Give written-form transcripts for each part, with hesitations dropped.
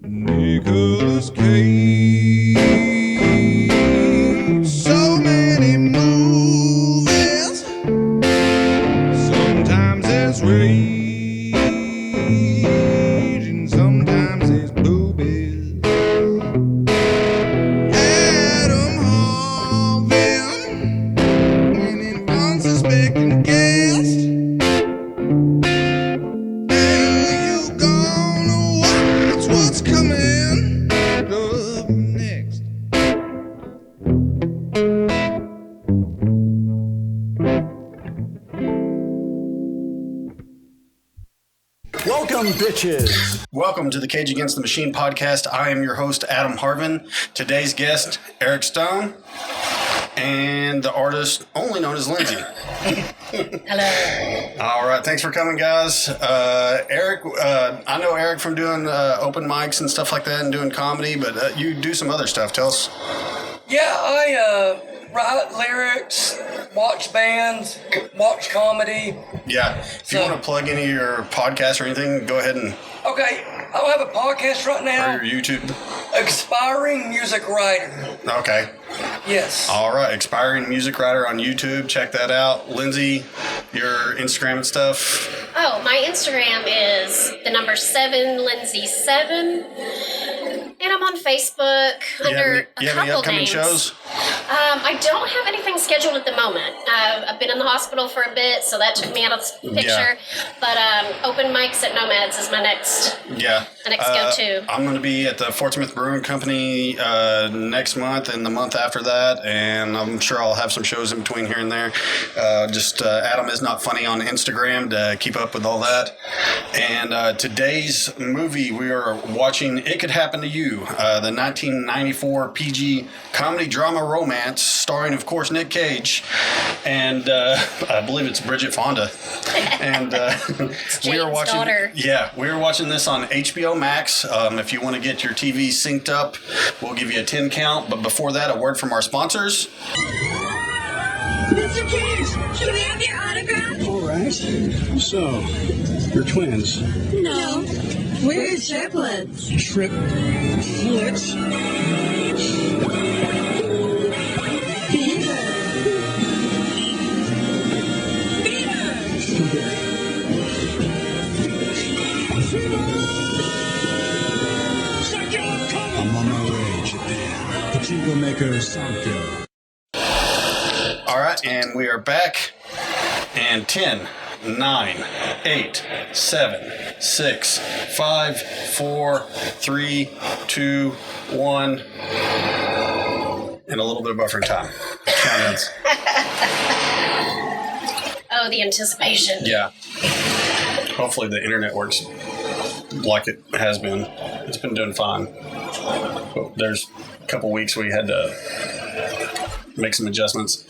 Nicolas Cage, so many movies. Sometimes there's rage and sometimes there's boobies. Adam Harvey and an unsuspecting guest. What's coming up next? Welcome, bitches. Welcome to the Cage Against the Machine podcast. I am your host, Adam Harvin. Today's guest, Eric Stone, and the artist only known as Lindsay. Hello. All right, thanks for coming, guys. Eric, I know Eric from doing open mics and stuff like that and doing comedy, but you do some other stuff. Tell us. Yeah, I write lyrics, watch bands, watch comedy. Yeah, if you want to plug any of your podcasts or anything, go ahead and... Okay, I have a podcast right now. Or your YouTube. Aspiring Music Writer. Okay. Yes. All right, Expiring Music Writer on YouTube. Check that out. Lindsay, your Instagram and stuff. Oh, my Instagram is the number 7, Lindsay7. And I'm on Facebook under a couple you have any upcoming names. Shows? I don't have anything scheduled at the moment. I've been in the hospital for a bit, so that took me out of the picture. Yeah. But open mics at Nomads is my next go-to. I'm going to be at the Fort Smith Brewing Company next month and the month after that, and I'm sure I'll have some shows in between here and there. Adam is not funny on Instagram to keep up with all that. And today's movie, we are watching It Could Happen to You, the 1994 PG comedy drama romance starring, of course, Nick Cage, and I believe it's Briget Fonda. And we are watching. Daughter. Yeah, we are watching this on HBOmax. If you want to get your TV synced up, we'll give you a 10 count. But before that, a word from our sponsors. Mr. Cage, can we have your autograph? All right. So, you're twins. No, we're triplets. Triplets? I'm on my way, Japan. Pachinko maker sound killer. All right, and we are back. And 10, 9, 8, 7, 6, 5, 4, 3, 2, 1. And a little bit of buffering time. Countdowns. Oh, the anticipation. Yeah. Hopefully the internet works like it has been. It's been doing fine. But there's a couple weeks we had to make some adjustments.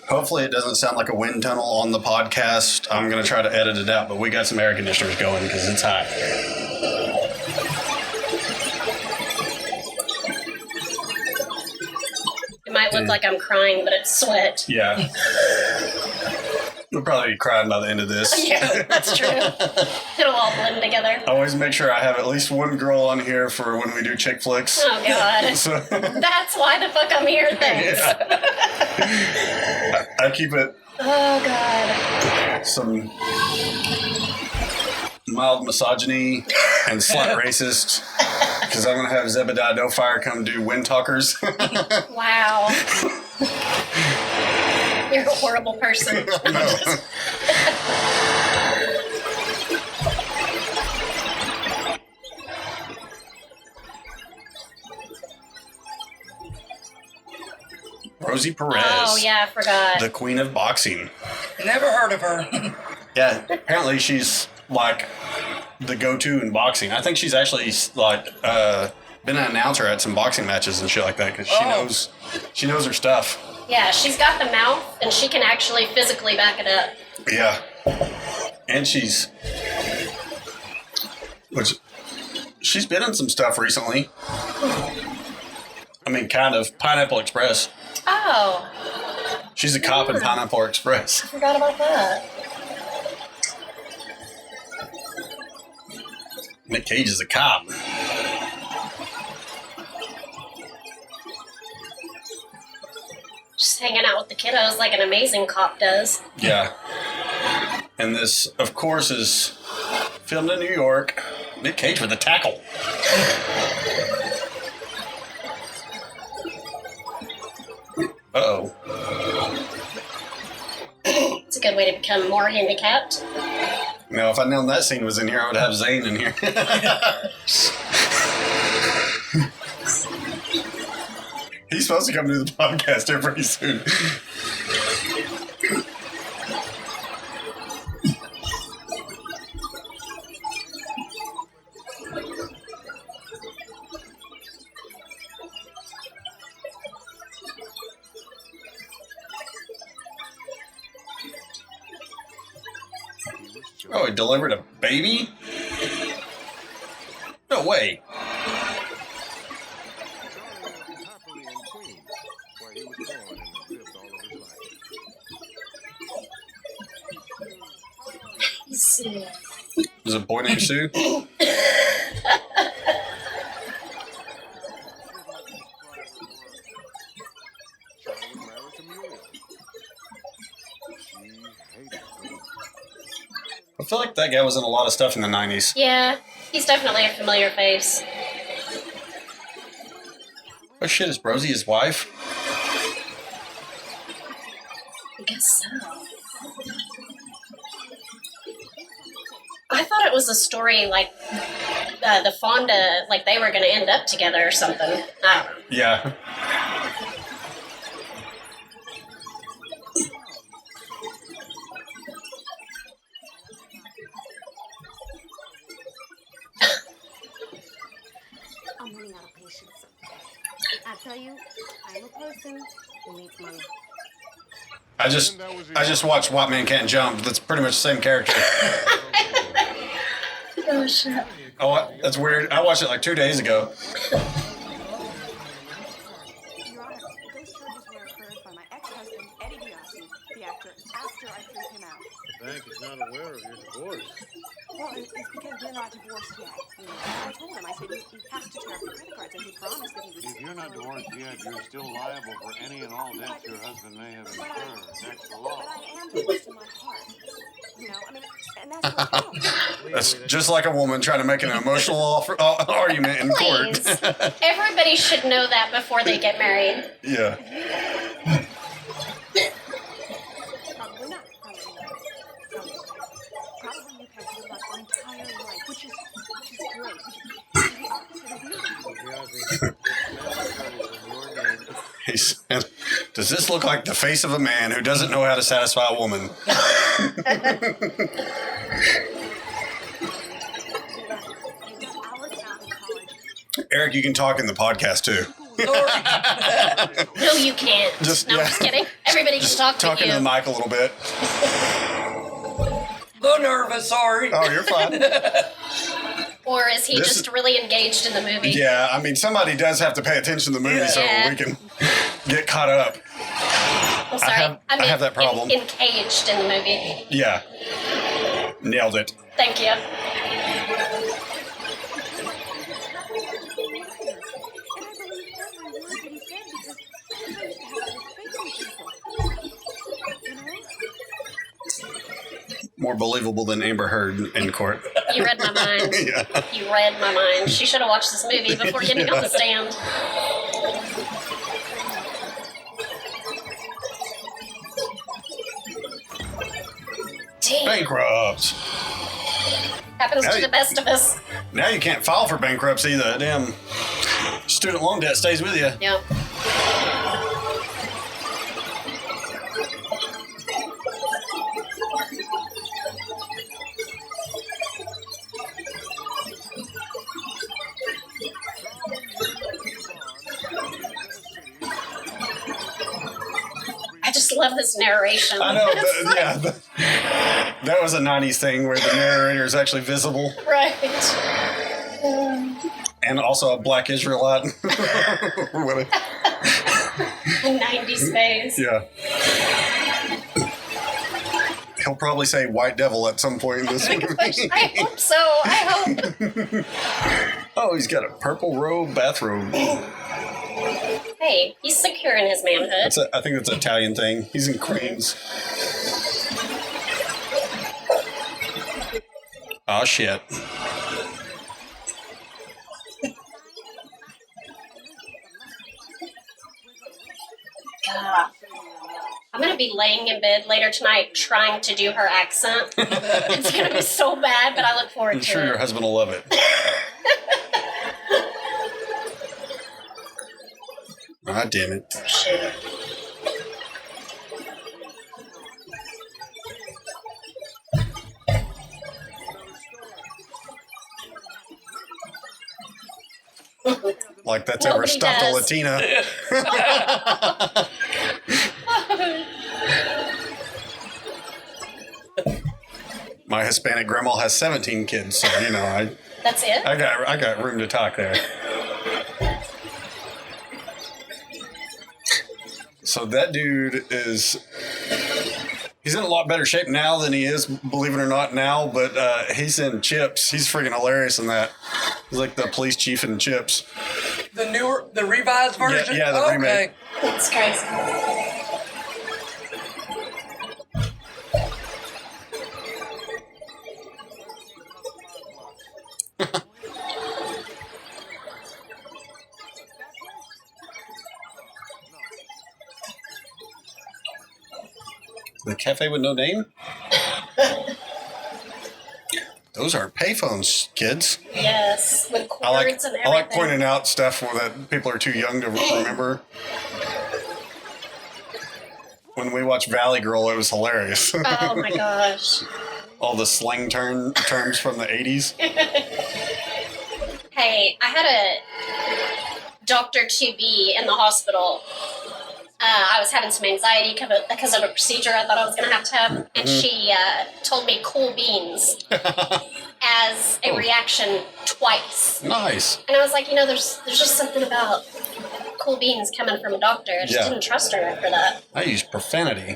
Hopefully it doesn't sound like a wind tunnel on the podcast. I'm going to try to edit it out, but we got some air conditioners going because it's hot. It might look like I'm crying, but it's sweat. Yeah. We'll probably be crying by the end of this. Yeah, that's true. It'll all blend together. I always make sure I have at least one girl on here for when we do chick flicks. Oh, God. So, that's why the fuck I'm here, thanks. Yeah. I keep it... Oh, God. Some mild misogyny and slight racist, because I'm going to have Zebediah No Fire come do Wind Talkers. Wow. You're a horrible person. No. Rosie Perez. Oh, yeah, I forgot. The queen of boxing. Never heard of her. Yeah, apparently she's like the go-to in boxing. I think she's actually like been an announcer at some boxing matches and shit like that because she knows her stuff. Yeah, she's got the mouth and she can actually physically back it up. Yeah, and she's been in some stuff recently. I mean, kind of. Pineapple Express. Oh. She's a cop in Pineapple Express. I forgot about that. Nick Cage is a cop. hanging out with the kiddos like an amazing cop does. Yeah. And this, of course, is filmed in New York. Nick Cage with a tackle. Uh-oh. It's a good way to become more handicapped. Now, if I'd known that scene was in here, I would have Zane in here. He's supposed to come to the podcast here pretty soon. Oh, he delivered a baby? No way. Is Is it a boy named Sue? I feel like that guy was in a lot of stuff in the 90s. Yeah, he's definitely a familiar face. Oh shit, is Rosie his wife? I guess so. I thought it was a story like the Fonda, like they were going to end up together or something. I don't know. Yeah. I'm running out of patience. I tell you, I'm a person who needs money. I just watched White Man Can't Jump. That's pretty much the same character. Oh, shit. Oh, that's weird. I watched it like 2 days ago. Your Honor, those charges were referred by my ex-husband, Eddie Biasi, the actor, after I threw him out. The bank is not aware of your divorce. Well, it's because we're not divorced yet. You know, I told him, I said, you have to tear up the credit cards, and he promised that he would... If you're not divorced yet, you're still liable for any and all debts your husband may have incurred. That's the law. But I am divorced in my heart. You know, I mean, and that's what counts. That's just like a woman trying to make an emotional argument in court. Please. Everybody should know that before they get married. Yeah. Probably not. Probably you've had good luck your entire life, which is great. Which is the opposite of me. He said, does this look like the face of a man who doesn't know how to satisfy a woman? Eric, you can talk in the podcast too. No, you can't. I'm just kidding. Everybody can talk to you. Talking to the mic a little bit. A little nervous, sorry. Oh, you're fine. Or is he just really engaged in the movie? Yeah, I mean, somebody does have to pay attention to the movie so we can get caught up. I'm sorry. I have that problem. Encaged in the movie. Yeah. Nailed it. Thank you. More believable than Amber Heard in court. You read my mind. Yeah. You read my mind. She should have watched this movie before getting on the stand. Damn. Bankrupt. Happens to the best of us. Now you can't file for bankruptcy. The damn student loan debt stays with you. Yeah. I just love this narration. I know. That was a 90s thing where the narrator is actually visible. Right. And also a black Israelite. 90s phase. Yeah. He'll probably say white devil at some point in this movie. I hope so. I hope. Oh, he's got a purple robe, bathrobe. Hey, he's secure in his manhood. I think that's an Italian thing. He's in Queens. Oh, shit. I'm going to be laying in bed later tonight trying to do her accent. It's going to be so bad, but I look forward I'm to sure it. your husband will love it. Ah, damn it. Shit. Like that's Nobody ever stuffed does. a Latina. My Hispanic grandma has 17 kids, so you know That's it? I got room to talk there. So that dude he's in a lot better shape now than he is, believe it or not, now, but he's in Chips. He's freaking hilarious in that. He's like the police chief in Chips. The revised version? Yeah, the remake. That's crazy. The cafe with no name? Those are payphones, kids. Yes, with cords and everything. I like pointing out stuff that people are too young to remember. When we watched Valley Girl, it was hilarious. Oh my gosh. All the slang terms from the 80s. Hey, I had a doctor to be in the hospital. I was having some anxiety because of a procedure I thought I was going to have, and she told me cool beans as a reaction twice. Nice. And I was like, there's just something about cool beans coming from a doctor. I just didn't trust her after that. I use profanity.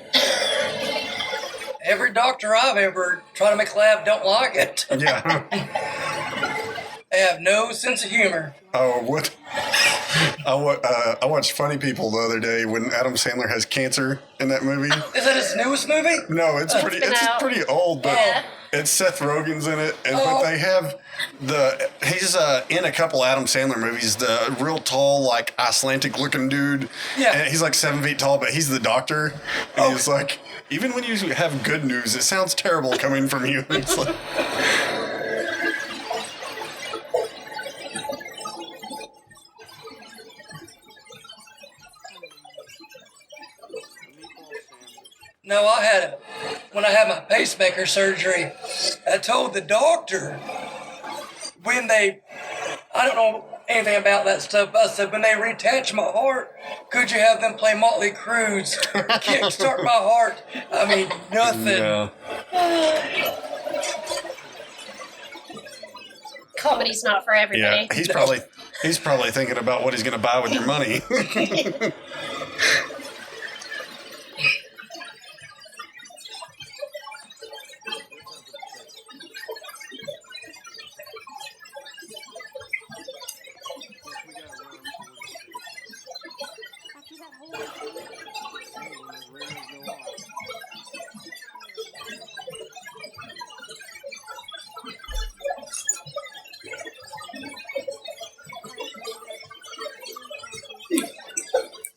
Every doctor I've ever tried to make laugh don't like it. Yeah. They have no sense of humor. Oh, what? I watched Funny People the other day when Adam Sandler has cancer in that movie. Is that his newest movie? No, it's pretty old, but it's Seth Rogen's in it, but they have he's in a couple Adam Sandler movies. The real tall, like Icelandic looking dude. Yeah, and he's like 7 feet tall, but he's the doctor. And he's like, even when you have good news, it sounds terrible coming from you. It's like. No, when I had my pacemaker surgery, I told the doctor I don't know anything about that stuff, but I said, when they reattach my heart, could you have them play Motley Crue's Kickstart My Heart? I mean, nothing. Yeah. Comedy's not for everybody. Yeah, he's probably thinking about what he's going to buy with your money.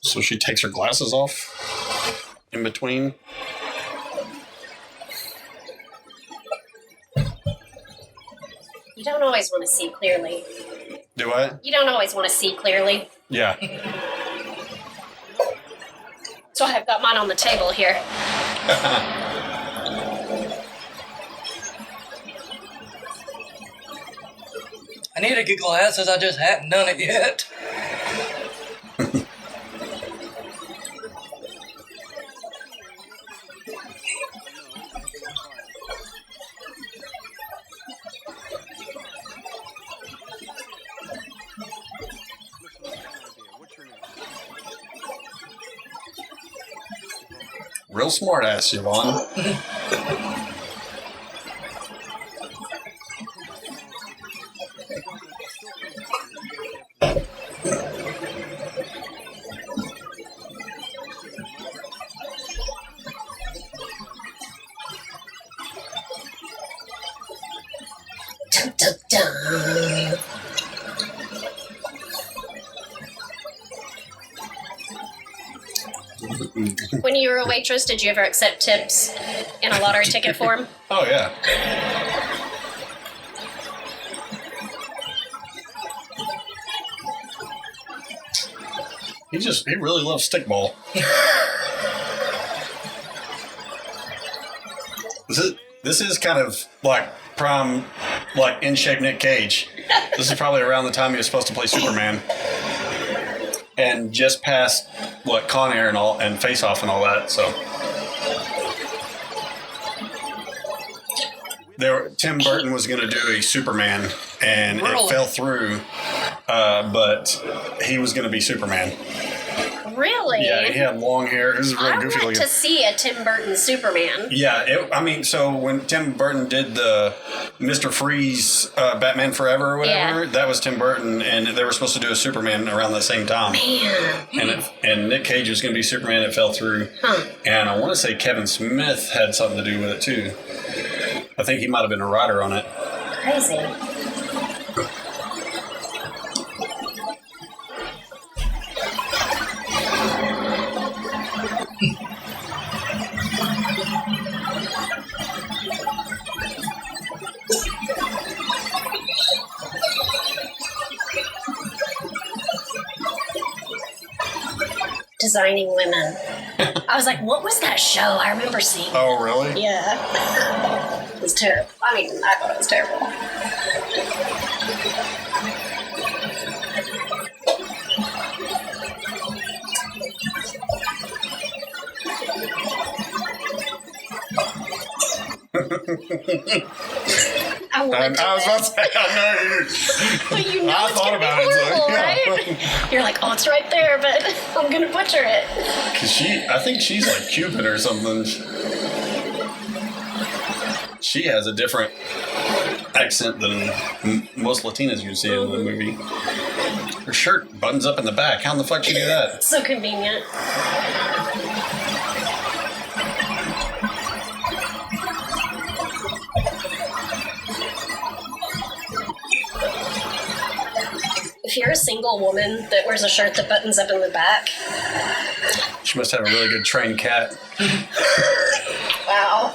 So she takes her glasses off in between. You don't always want to see clearly. Do I? You don't always want to see clearly. Yeah. So I've got mine on the table here. I need to get glasses, I just hadn't done it yet. Real smart ass, Yvonne. When you were a waitress, did you ever accept tips in a lottery ticket form? Oh, yeah. He really loves stickball. This is kind of like prime, like in shape Nick Cage. This is probably around the time he was supposed to play Superman, and just past Con Air and Face Off and all that. So Tim Burton was going to do a Superman, and it fell through. But he was going to be Superman. Really? Yeah, he had long hair. This is really goofy looking. I want to see a Tim Burton Superman. Yeah, so when Tim Burton did the Mr. Freeze Batman Forever or whatever, that was Tim Burton, and they were supposed to do a Superman around the same time. Man. And Nick Cage was going to be Superman. It fell through. Huh. And I want to say Kevin Smith had something to do with it, too. I think he might have been a writer on it. Crazy. Designing Women. I was like, what was that show? I remember seeing it. Oh, really? Yeah. It was terrible. I mean, I thought it was terrible. I was about to say, I know you. But you know I it's going to be horrible, right? You're like, oh, it's right there, but I'm going to butcher it. Because I think she's like Cupid or something. She has a different accent than most Latinas you see in the movie. Her shirt buttons up in the back. How in the fuck did she do that? So convenient. If you're a single woman that wears a shirt that buttons up in the back, she must have a really good trained cat. Wow.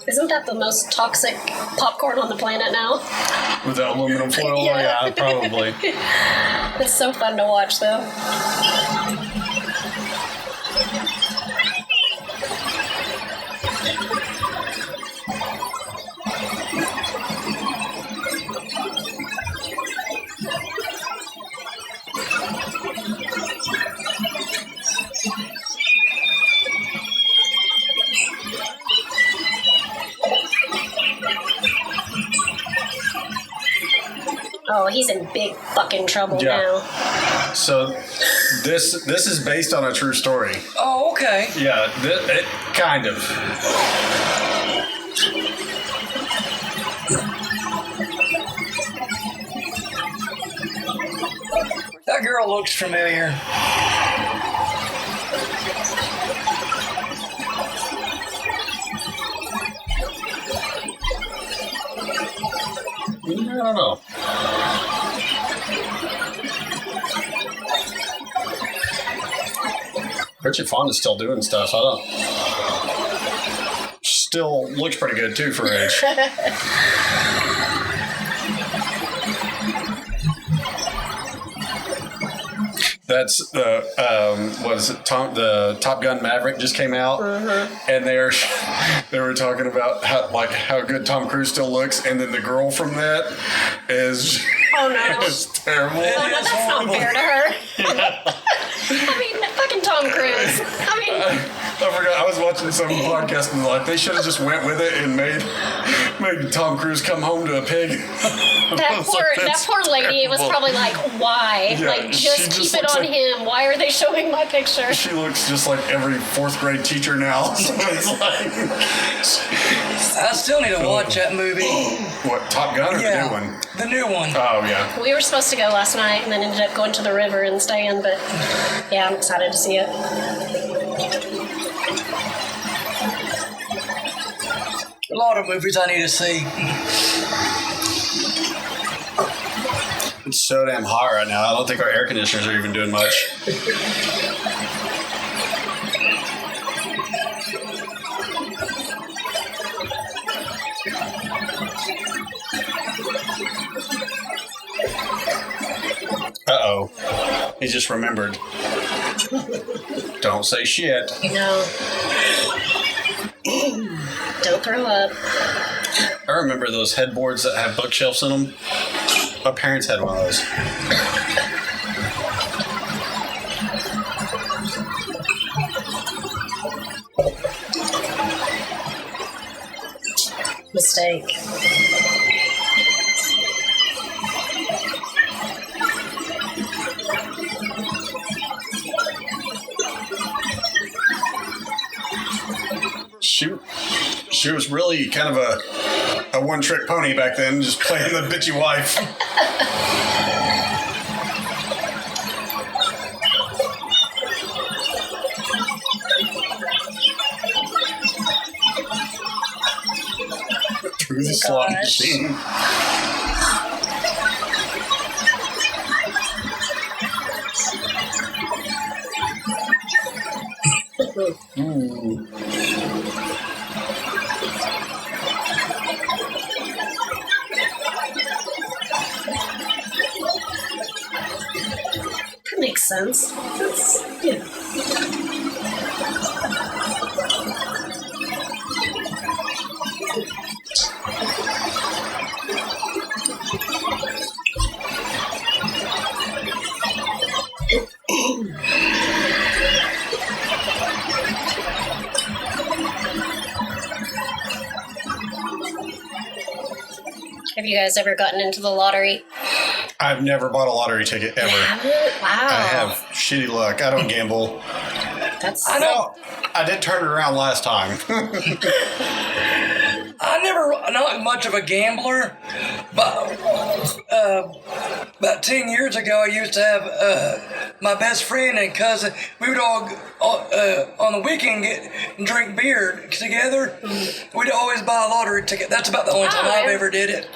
Isn't that the most toxic popcorn on the planet now? With the aluminum foil? Yeah, probably. It's so fun to watch, though. Oh, he's in big fucking trouble now. So this is based on a true story. Oh, okay. Yeah, it kind of. That girl looks familiar. I don't know. Briget Fonda's still doing stuff. Still looks pretty good too for her age. That's what is it? The Top Gun Maverick just came out, and they were talking about how good Tom Cruise still looks, and then the girl from that is terrible. Oh no, that's not fair to her. I mean, fucking Tom Cruise. I mean, I forgot. I was watching some podcast and they should have just went with it and made Did Tom Cruise come home to a pig? That poor lady was probably like, why? Yeah, like, she just just keep it looks on like- him. Why are they showing my picture? She looks just like every 4th grade teacher now. So it's like, I still need to watch that movie. what, Top Gun or the new one? The new one. Oh, yeah. We were supposed to go last night and then ended up going to the river and staying, but yeah, I'm excited to see it. A lot of movies I need to see. It's so damn hot right now. I don't think our air conditioners are even doing much. Uh-oh. He just remembered. Don't say shit. No. Don't throw up. I remember those headboards that have bookshelves in them. My parents had one of those. Mistake. She was really kind of a one-trick pony back then, just playing the bitchy wife. Through the slot machine. Ooh. That makes sense. That's, Have you guys ever gotten into the lottery? I've never bought a lottery ticket ever. Wow. I have shitty luck. I don't gamble. I did turn it around last time. Not much of a gambler, but about 10 years ago, I used to have my best friend and cousin. We would all on the weekend get and drink beer together. We'd always buy a lottery ticket. That's about the only time I've ever did it.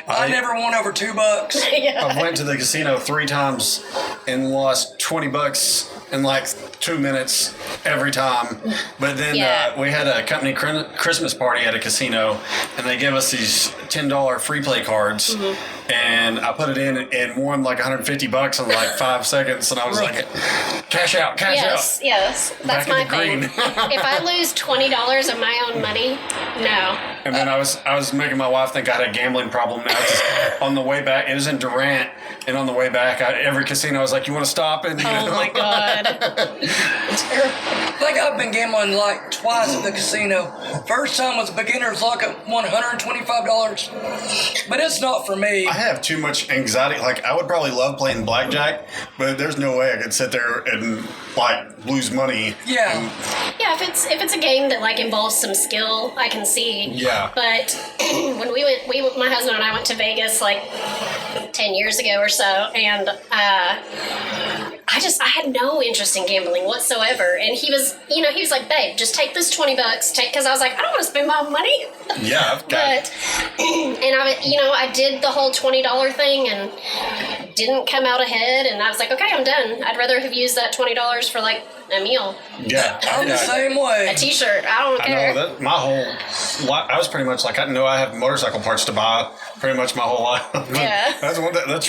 I never won over $2. I went to the casino 3 times and lost $20 in like 2 minutes every time. But then we had a company Christmas party at a casino, and they gave us these $10 free play cards. And I put it in and won like $150 in like 5 seconds, and I was like, cash out. Yes, that's my thing. If I lose $20 of my own money, no. And then I was making my wife think I had a gambling problem now. 'Cause on the way back, it was in Durant, and on the way back, every casino I was like, "You want to stop?" And oh my god, I think I've been gambling like twice at the casino. First time was beginner's luck at $125, but it's not for me. I have too much anxiety. Like, I would probably love playing blackjack, but there's no way I could sit there and like lose money. Yeah. Yeah, if it's a game that like involves some skill, I can see. Yeah. But when my husband and I went to Vegas like 10 years ago or so, and I had no interest in gambling whatsoever. And he was like, babe, just take this $20, because I was like, I don't want to spend my own money. Yeah, I've got and I did the whole $20 thing and didn't come out ahead, and I was like, okay, I'm done. I'd rather have used that $20 for like a meal. Yeah, I'm the same way. A t-shirt. I don't care. I know that my whole life, I was pretty much like, I know I have motorcycle parts to buy pretty much my whole life. Yeah. That's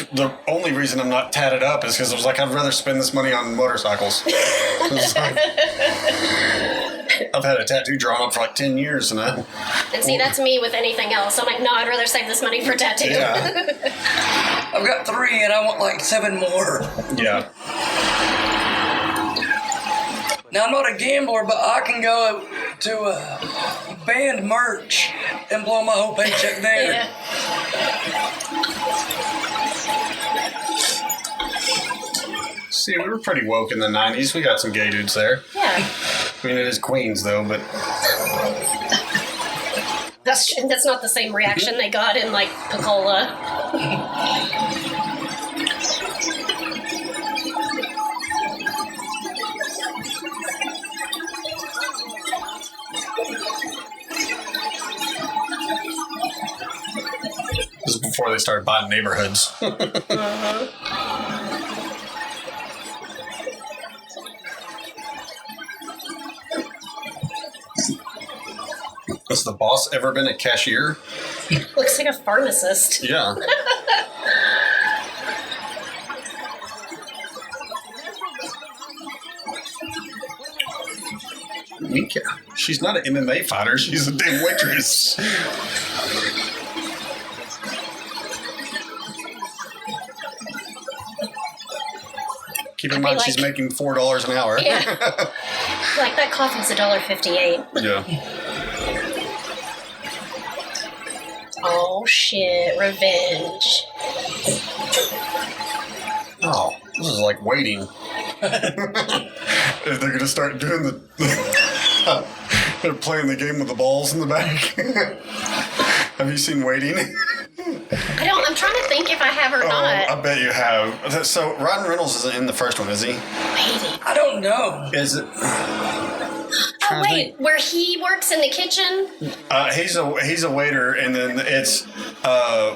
the only reason I'm not tatted up is because I was like, I'd rather spend this money on motorcycles. I've had a tattoo drawn up for like 10 years. And see, that's me with anything else. I'm like, no, I'd rather save this money for a tattoo. Yeah. I've got 3 and I want like 7 more. Yeah. Now, I'm not a gambler, but I can go to band merch and blow my whole paycheck there. Yeah. See, we were pretty woke in the 90s. We got some gay dudes there. Yeah. I mean, it is Queens, though, but... That's not the same reaction they got in, like, Pensacola. This is before they started buying neighborhoods. Has the boss ever been a cashier? Looks like a pharmacist. Yeah. Mika. She's not an MMA fighter. She's a damn waitress. Keep in mind, she's making $4 an hour. Yeah. Like, that coffee's $1.58. Yeah. Oh, shit. Revenge. Oh, this is like waiting. If they're going to start doing the... they're playing the game with the balls in the back. Have you seen Waiting? I'm trying to think if I have or not. I bet you have. So, Ryan Reynolds isn't in the first one, is he? Maybe. I don't know. Is it? Oh, wait. Where he works in the kitchen? He's a waiter, and then it's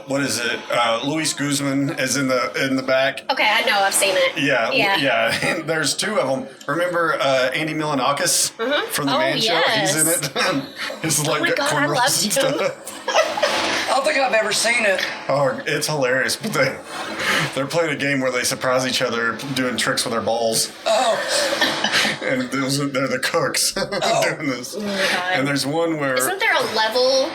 what is it? Luis Guzman is in the back. Okay, I know. I've seen it. Yeah. And there's two of them. Remember Andy Milonakis from the Man Show? Yes. He's in it. He's like Oh my God, I cornrows loved and him. stuff. I don't think I've ever seen it. Oh, it's hilarious. But they're playing a game where they surprise each other doing tricks with their balls. Oh. And they're the cooks doing this. Oh my God. And there's one where... Isn't there a level?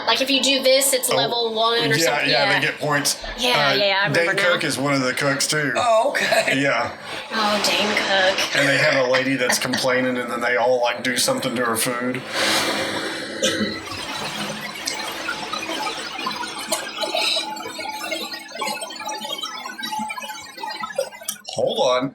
Like, if you do this, it's level 1 or something? Yeah, they get points. Yeah, I remember Dane now. Cook is one of the cooks, too. Oh, okay. Yeah. Oh, Dane Cook. And they have a lady that's complaining, and then they all, like, do something to her food. Hold on.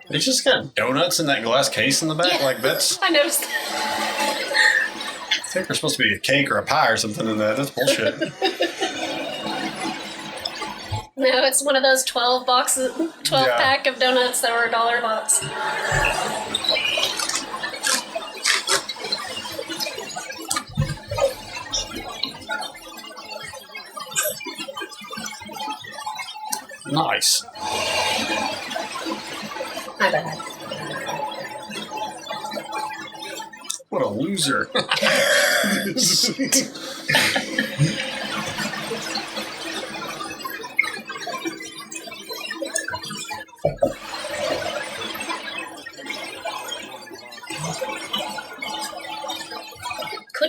They just got donuts in that glass case in the back. Yeah. Like, that's... I noticed that. I think there's supposed to be a cake or a pie or something in that. That's bullshit. No, it's one of those 12 pack of donuts that were $1 a box. Nice. My bad. What a loser. Couldn't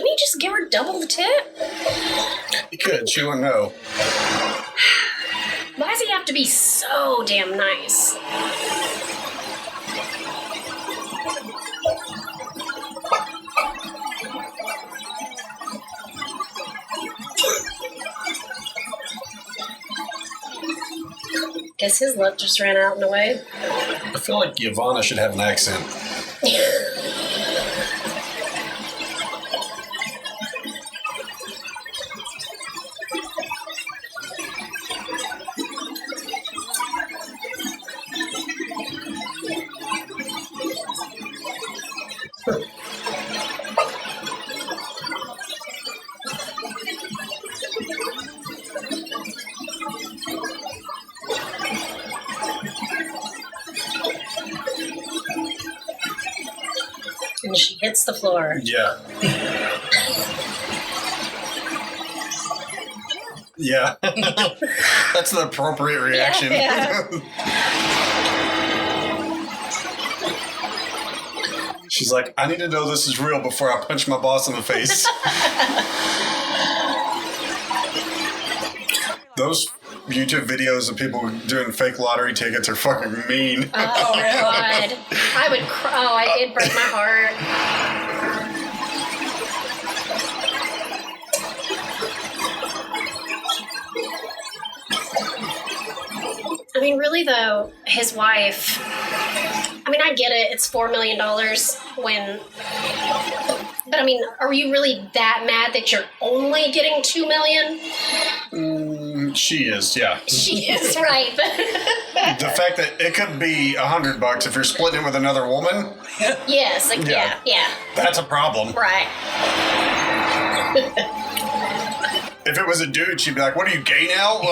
he just give her double the tip? He could. She wouldn't know. Why does he have to be so damn nice? Guess his love just ran out in a way. I feel like Ivana should have an accent. And she hits the floor. Yeah. Yeah. That's the appropriate reaction. Yeah. She's like, I need to know this is real before I punch my boss in the face. Those YouTube videos of people doing fake lottery tickets are fucking mean. Oh, God. I would cry. Oh, it'd break my heart. I mean, really, though, his wife... I mean, I get it. It's $4 million when... But, I mean, are you really that mad that you're only getting $2 million? She is, yeah. She is, right. The fact that it could be $100 if you're splitting it with another woman. Yes, like, yeah. That's a problem. Right. If it was a dude, she'd be like, what are you, gay now?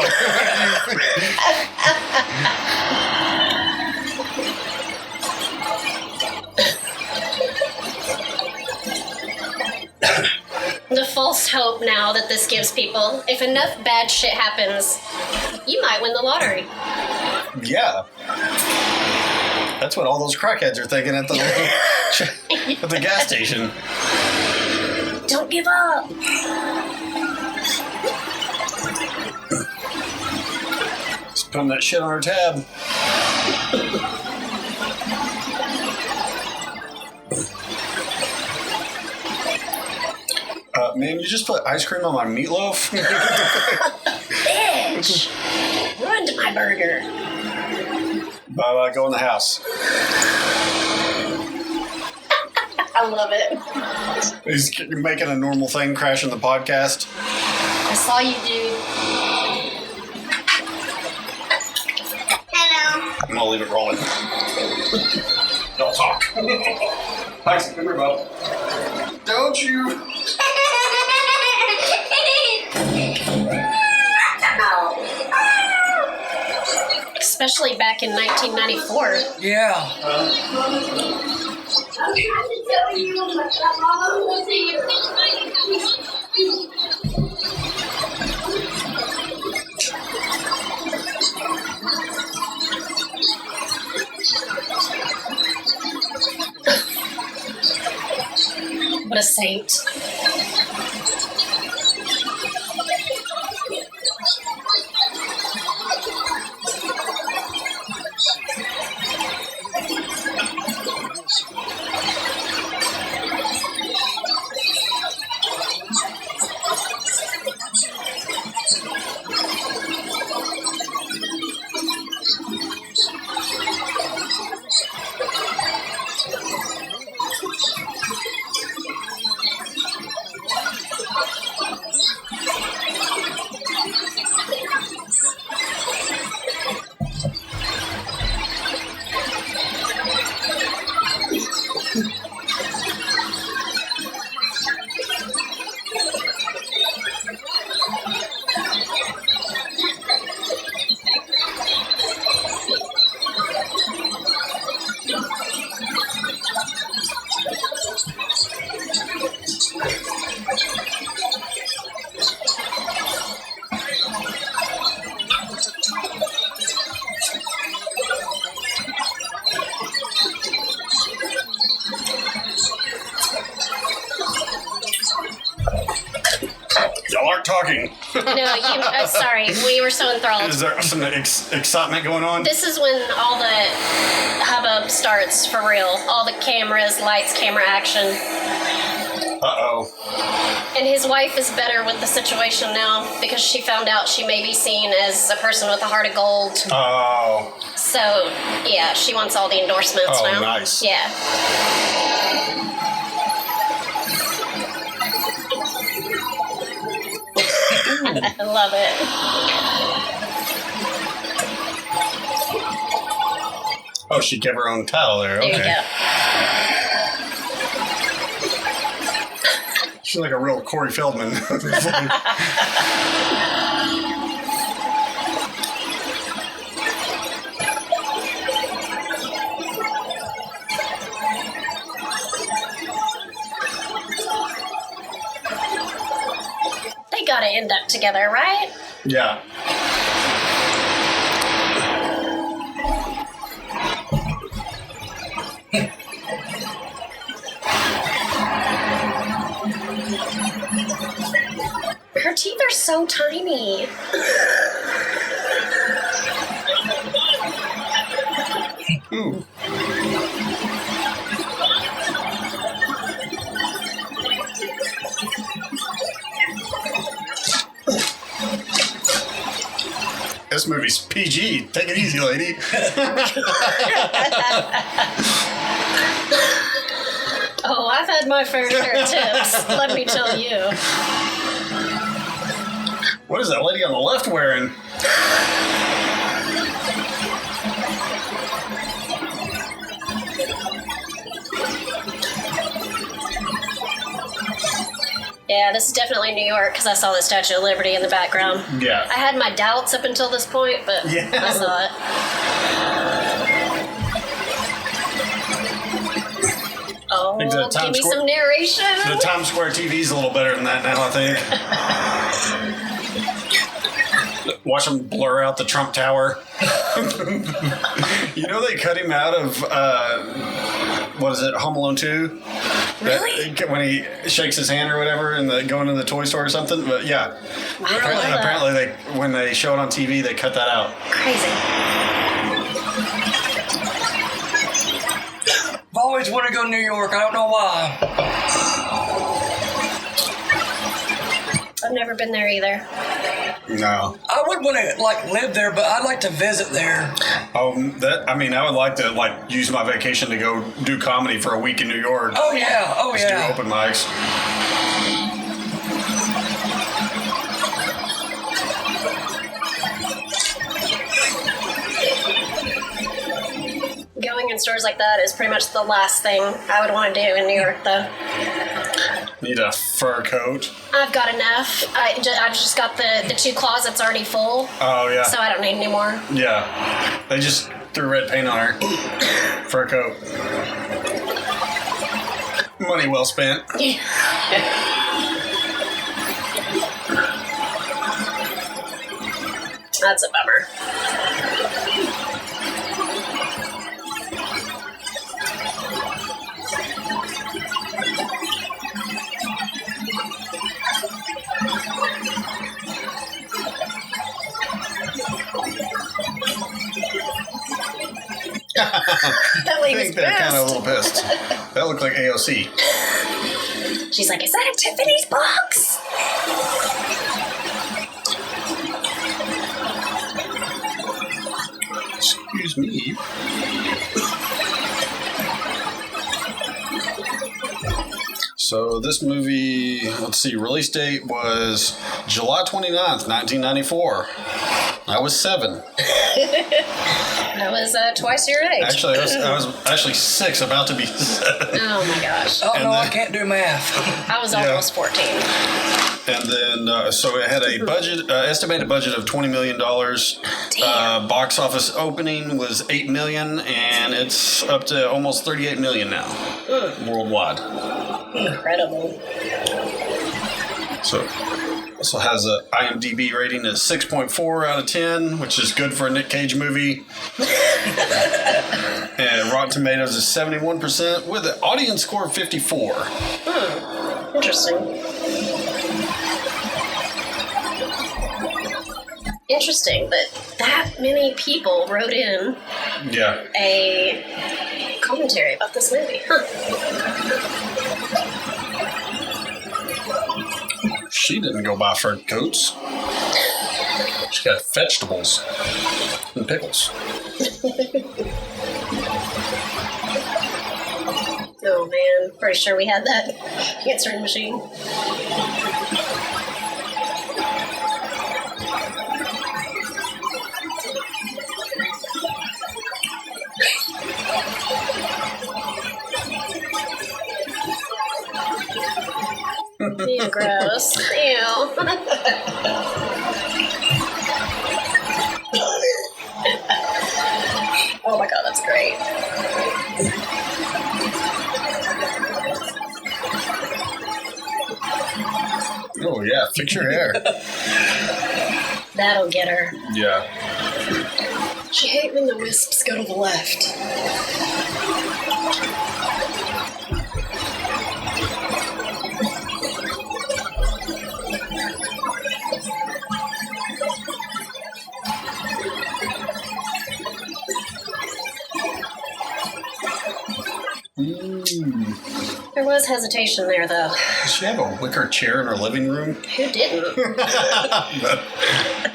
The false hope now that this gives people, if enough bad shit happens, you might win the lottery. Yeah. That's what all those crackheads are thinking at the gas station. Don't give up. Just putting that shit on her tab. Man, you just put ice cream on my meatloaf? Bitch! Ruined my burger. Bye-bye, go in the house. I love it. He's making a normal thing, crashing the podcast. I saw you, dude. Hello. I'm gonna leave it rolling. Don't talk. Thanks, come here, bub. Don't you... Especially back in 1994. Yeah. What a saint. Y'all aren't talking. No, sorry. We were so enthralled. Is there some excitement going on? This is when all the hubbub starts for real. All the cameras, lights, camera action. Uh-oh. And his wife is better with the situation now because she found out she may be seen as a person with a heart of gold. Oh. So, yeah, she wants all the endorsements now. Oh, nice. Yeah. I love it. Oh, she gave her own towel there. There Okay. you go. She's like a real Corey Feldman. They gotta end up together, right? Yeah. Her teeth are so tiny. Ooh. This movie's PG. Take it easy, lady. Oh, I've had my fair share of tips, let me tell you. What is that lady on the left wearing? Yeah, this is definitely New York because I saw the Statue of Liberty in the background. Yeah. I had my doubts up until this point, but Yeah. I saw it. Oh, Think the give Times me Square- some narration. The Times Square TV's a little better than that now, I think. Watch them blur out the Trump Tower. You know they cut him out of, what is it, Home Alone 2? Really? When he shakes his hand or whatever and going to the toy store or something. But yeah. Apparently when they show it on TV, they cut that out. Crazy. I've always wanted to go to New York. I don't know why. I've never been there either. No. I would want to live there, but I'd like to visit there. I would like to use my vacation to go do comedy for a week in New York. Oh yeah. Just do open mics. Going in stores like that is pretty much the last thing I would want to do in New York, though. Need a fur coat. I've got enough. I've just got the 2 closets already full. Oh, yeah. So I don't need any more. Yeah. They just threw red paint on her. Fur coat. Money well spent. That's a bummer. That I lady's think they're kind of a pissed. little pissed. That looked like AOC. She's like, is that a Tiffany's box? Excuse me. So this movie, let's see, release date was July 29th, 1994. I was 7. I was twice your age. Actually, I was actually 6, about to be 7. Oh my gosh. Oh And no, I then- can't do math. I was almost 14. And then, so it had a budget, estimated budget of $20 million. Damn. Box office opening was $8 million, and it's up to almost $38 million now worldwide. Incredible. So also has a IMDb rating of 6.4 out of 10, which is good for a Nick Cage movie. And Rotten Tomatoes is 71% with an audience score of 54. Interesting. Interesting that many people wrote in Yeah. a commentary about this movie. Huh. She didn't go buy fur coats. She got vegetables and pickles. Oh man, pretty sure we had that answering machine. Ew, gross. Ew. Oh my god, that's great. Oh yeah, fix your hair. That'll get her. Yeah. She hate when the wisps go to the left. There was hesitation there, though. Does she have a wicker chair in her living room? Who didn't?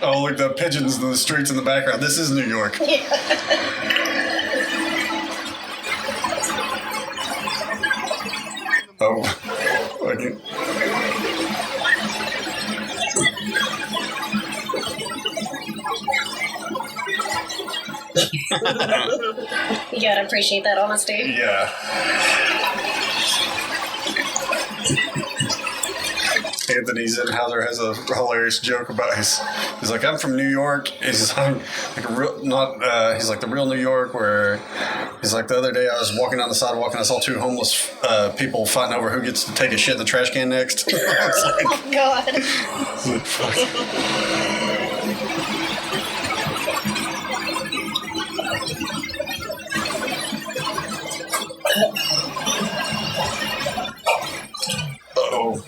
Oh, look, the pigeons in the streets in the background. This is New York. Oh, okay. You gotta appreciate that honesty. Yeah. Anthony Zinhauser has a hilarious joke about he's like, I'm from New York. He's like a real, he's like the real New York, where he's like, the other day I was walking down the sidewalk and I saw two homeless people fighting over who gets to take a shit in the trash can next. Like, oh God. Fuck. Uh-oh.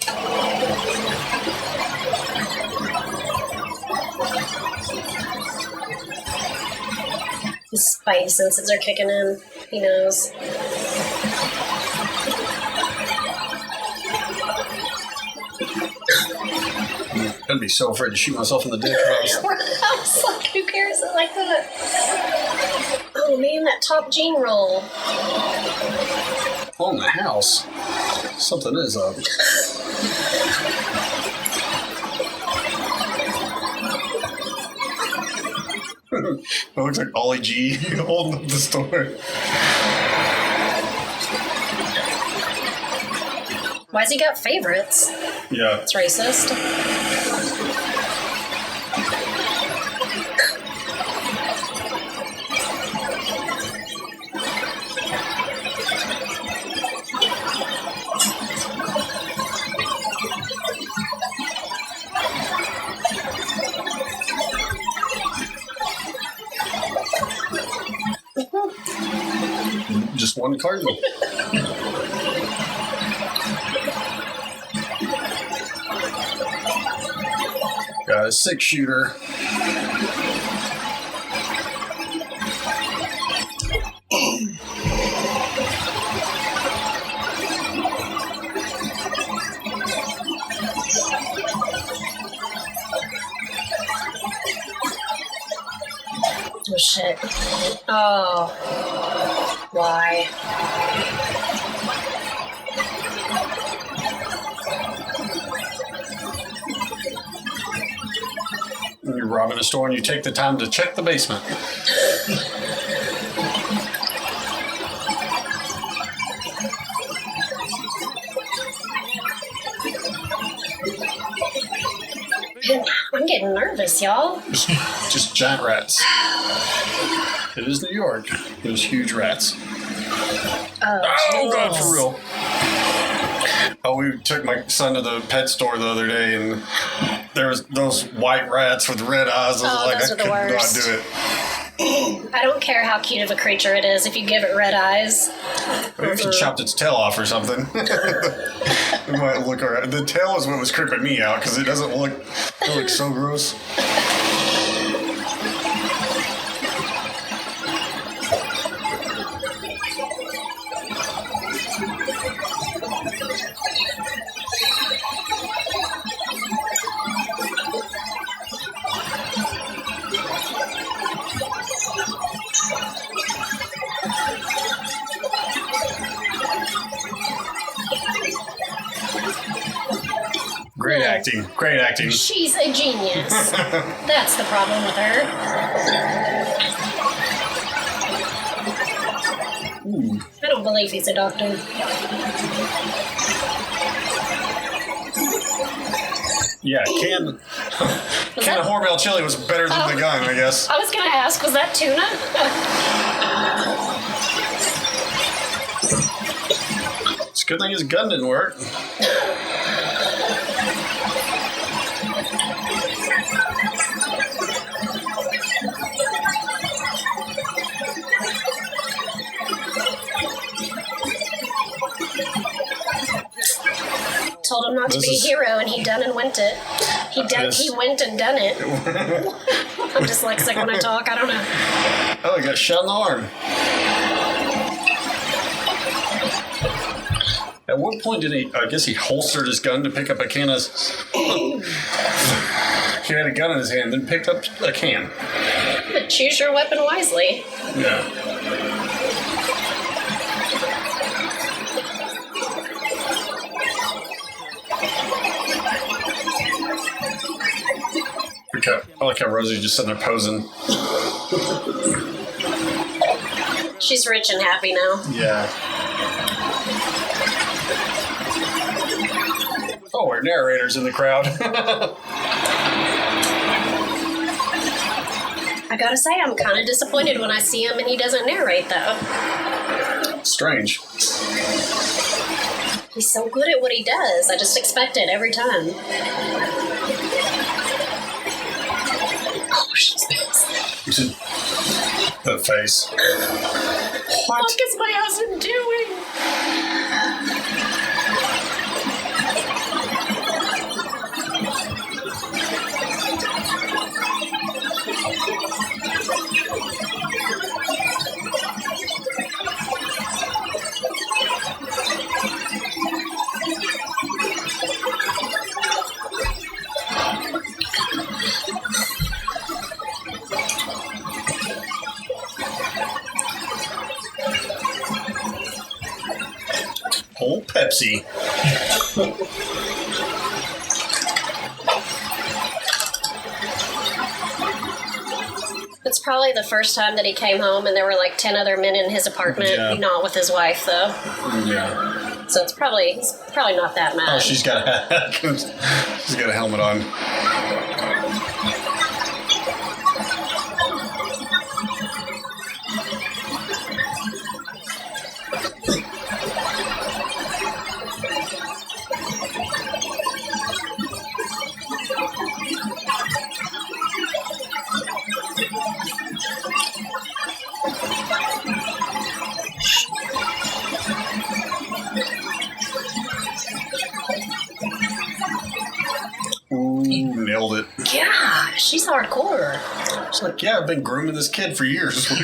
His spidey senses are kicking in. He knows. I'd be so afraid to shoot myself in the dick. I was like, who cares like that? Oh man, that top gene roll. On the house. Something is up. It looks like Ollie G holding up the store. Why's he got favorites? Yeah. It's racist. Just one carton. Got a 6-shooter. Oh shit. Oh. Why? When you're robbing a store and you take the time to check the basement. I'm getting nervous, y'all. Just giant rats. It is New York. Those huge rats. Oh, God, for real. Oh, we took my son to the pet store the other day, and there was those white rats with red eyes. I was like, those I are the could worst. not do it. I don't care how cute of a creature it is if you give it red eyes. Maybe if you chopped its tail off or something. It might look alright. The tail is what was creeping me out because it doesn't look, it looks so gross. Great acting. Great acting. She's a genius. That's the problem with her. I don't believe he's a doctor. Yeah, can of Hormel chili was better than the gun, I guess. I was going to ask, was that tuna? It's a good thing his gun didn't work. out to be a hero, and he done and went it. He went and done it. I'm dyslexic when I talk. I don't know. Oh, he got shot in the arm. At what point did he? I guess he holstered his gun to pick up a can of. He had a gun in his hand, then picked up a can. But choose your weapon wisely. Yeah. I like how Rosie's just sitting there posing. She's rich and happy now. Yeah. Oh, our narrator's in the crowd. I gotta say, I'm kind of disappointed when I see him and he doesn't narrate, though. Strange. He's so good at what he does. I just expect it every time. Oh, she's pissed. The face. What is my husband doing? Old Pepsi. It's probably the first time that he came home and there were like 10 other men in his apartment, not with his wife, though. Yeah. So he's probably not that mad. Oh, she's got a helmet on. Nailed it. Yeah, she's hardcore. She's like, yeah, I've been grooming this kid for years. He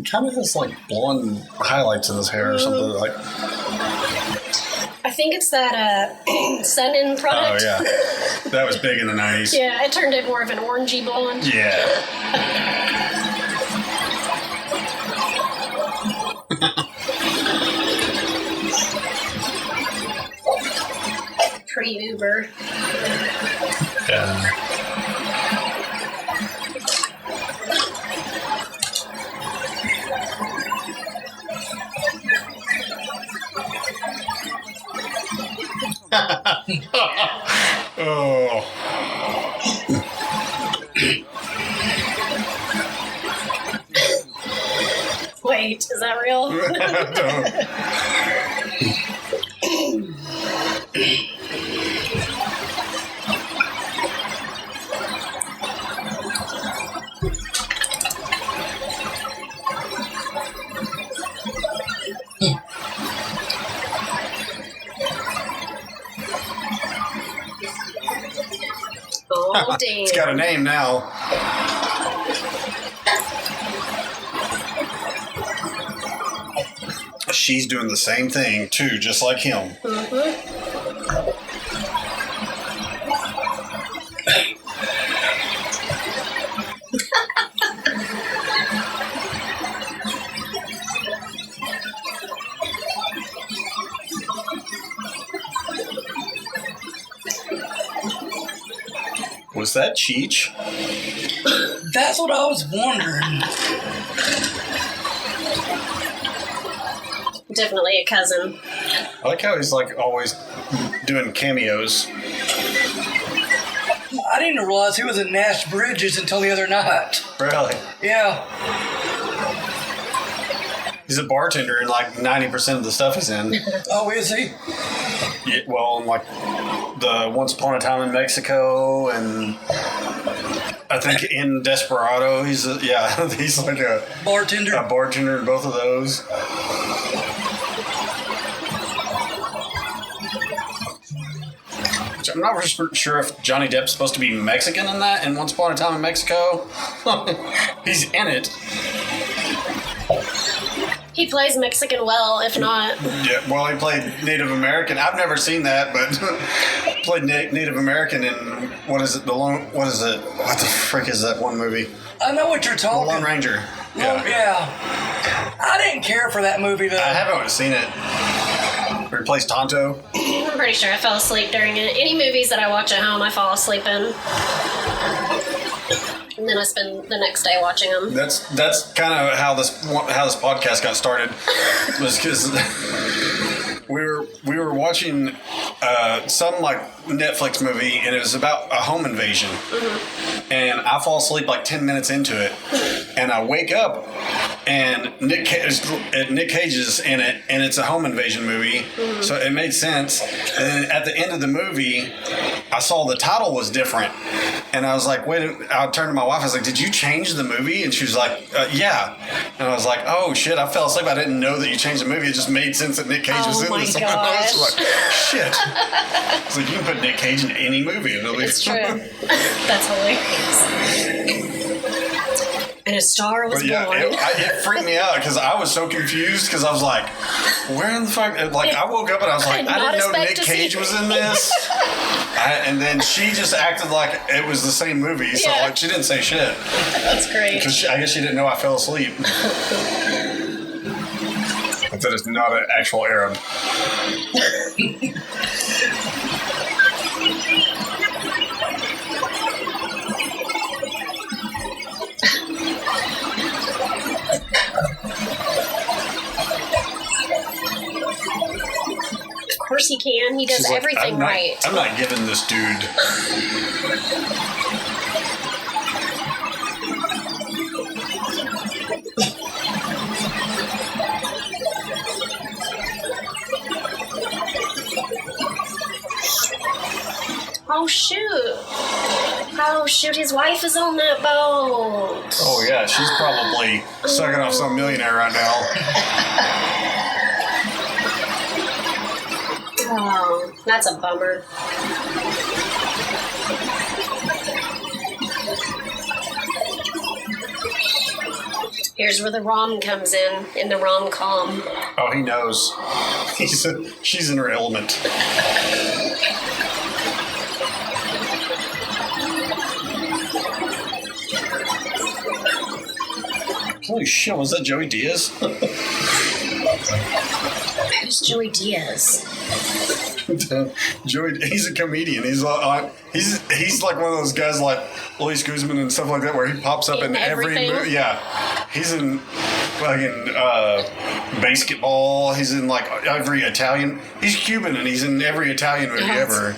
kind of has like blonde highlights in his hair or something like. I think it's that Sun-In product. Oh yeah, that was big in the 90s. Yeah, it turned it more of an orangey blonde. Yeah. Pre-Uber. Yeah. Oh. Wait, is that real? Oh, damn. It's got a name now. She's doing the same thing, too, just like him. Was that Cheech? That's what I was wondering. Definitely a cousin. I like how he's like always doing cameos. I didn't realize he was in Nash Bridges until the other night. Really? Yeah. He's a bartender in like 90% of the stuff he's in. Oh, is he? Yeah, well, like the Once Upon a Time in Mexico, and I think in Desperado, he's like a Bartender. in both of those. I'm not sure if Johnny Depp's supposed to be Mexican in that, in Once Upon a Time in Mexico. He's in it. He plays Mexican well, if not. Yeah, well, he played Native American. I've never seen that, but played Native American in, what is it? What the frick is that one movie? I know what you're talking. The Lone Ranger. Yeah. I didn't care for that movie, though. I haven't seen it. Where he plays Tonto. I'm pretty sure I fell asleep during it. Any movies that I watch at home, I fall asleep in. And then I spend the next day watching them. That's kind of how this podcast got started. Was because we were watching some like Netflix movie, and it was about a home invasion. Mm-hmm. And I fall asleep like 10 minutes into it, and I wake up, and Nick Cage is in it, and it's a home invasion movie. Mm-hmm. So it made sense. And then at the end of the movie, I saw the title was different, and I was like, wait. I turned to my wife. I was like, did you change the movie? And she was like, yeah. And I was like, oh shit, I fell asleep. I didn't know that you changed the movie. It just made sense that Nick Cage was in this. Gosh. I was like, shit. It's like, you can put Nick Cage in any movie. It's true. That's hilarious. And a star was born. It freaked me out because I was so confused because I was like, where in the fuck? Like, I woke up and I was like, I didn't know Nick Cage was in this. And then she just acted like it was the same movie. So, like, she didn't say shit. That's great. Because I guess she didn't know I fell asleep. But that is not an actual Arab. Of course he can. He does everything right. I'm not giving this dude. Oh shoot, his wife is on that boat. Oh yeah, she's probably sucking off some millionaire right now. Oh, that's a bummer. Here's where the rom comes in the rom-com. Oh, he knows. She's in her element. Holy shit, was that Joey Diaz? Who's Joey Diaz? Joey, he's a comedian. He's like one of those guys like Luis Guzman and stuff like that, where he pops up in every movie. Yeah, he's in fucking basketball. He's in like every Italian. He's Cuban and he's in every Italian movie ever.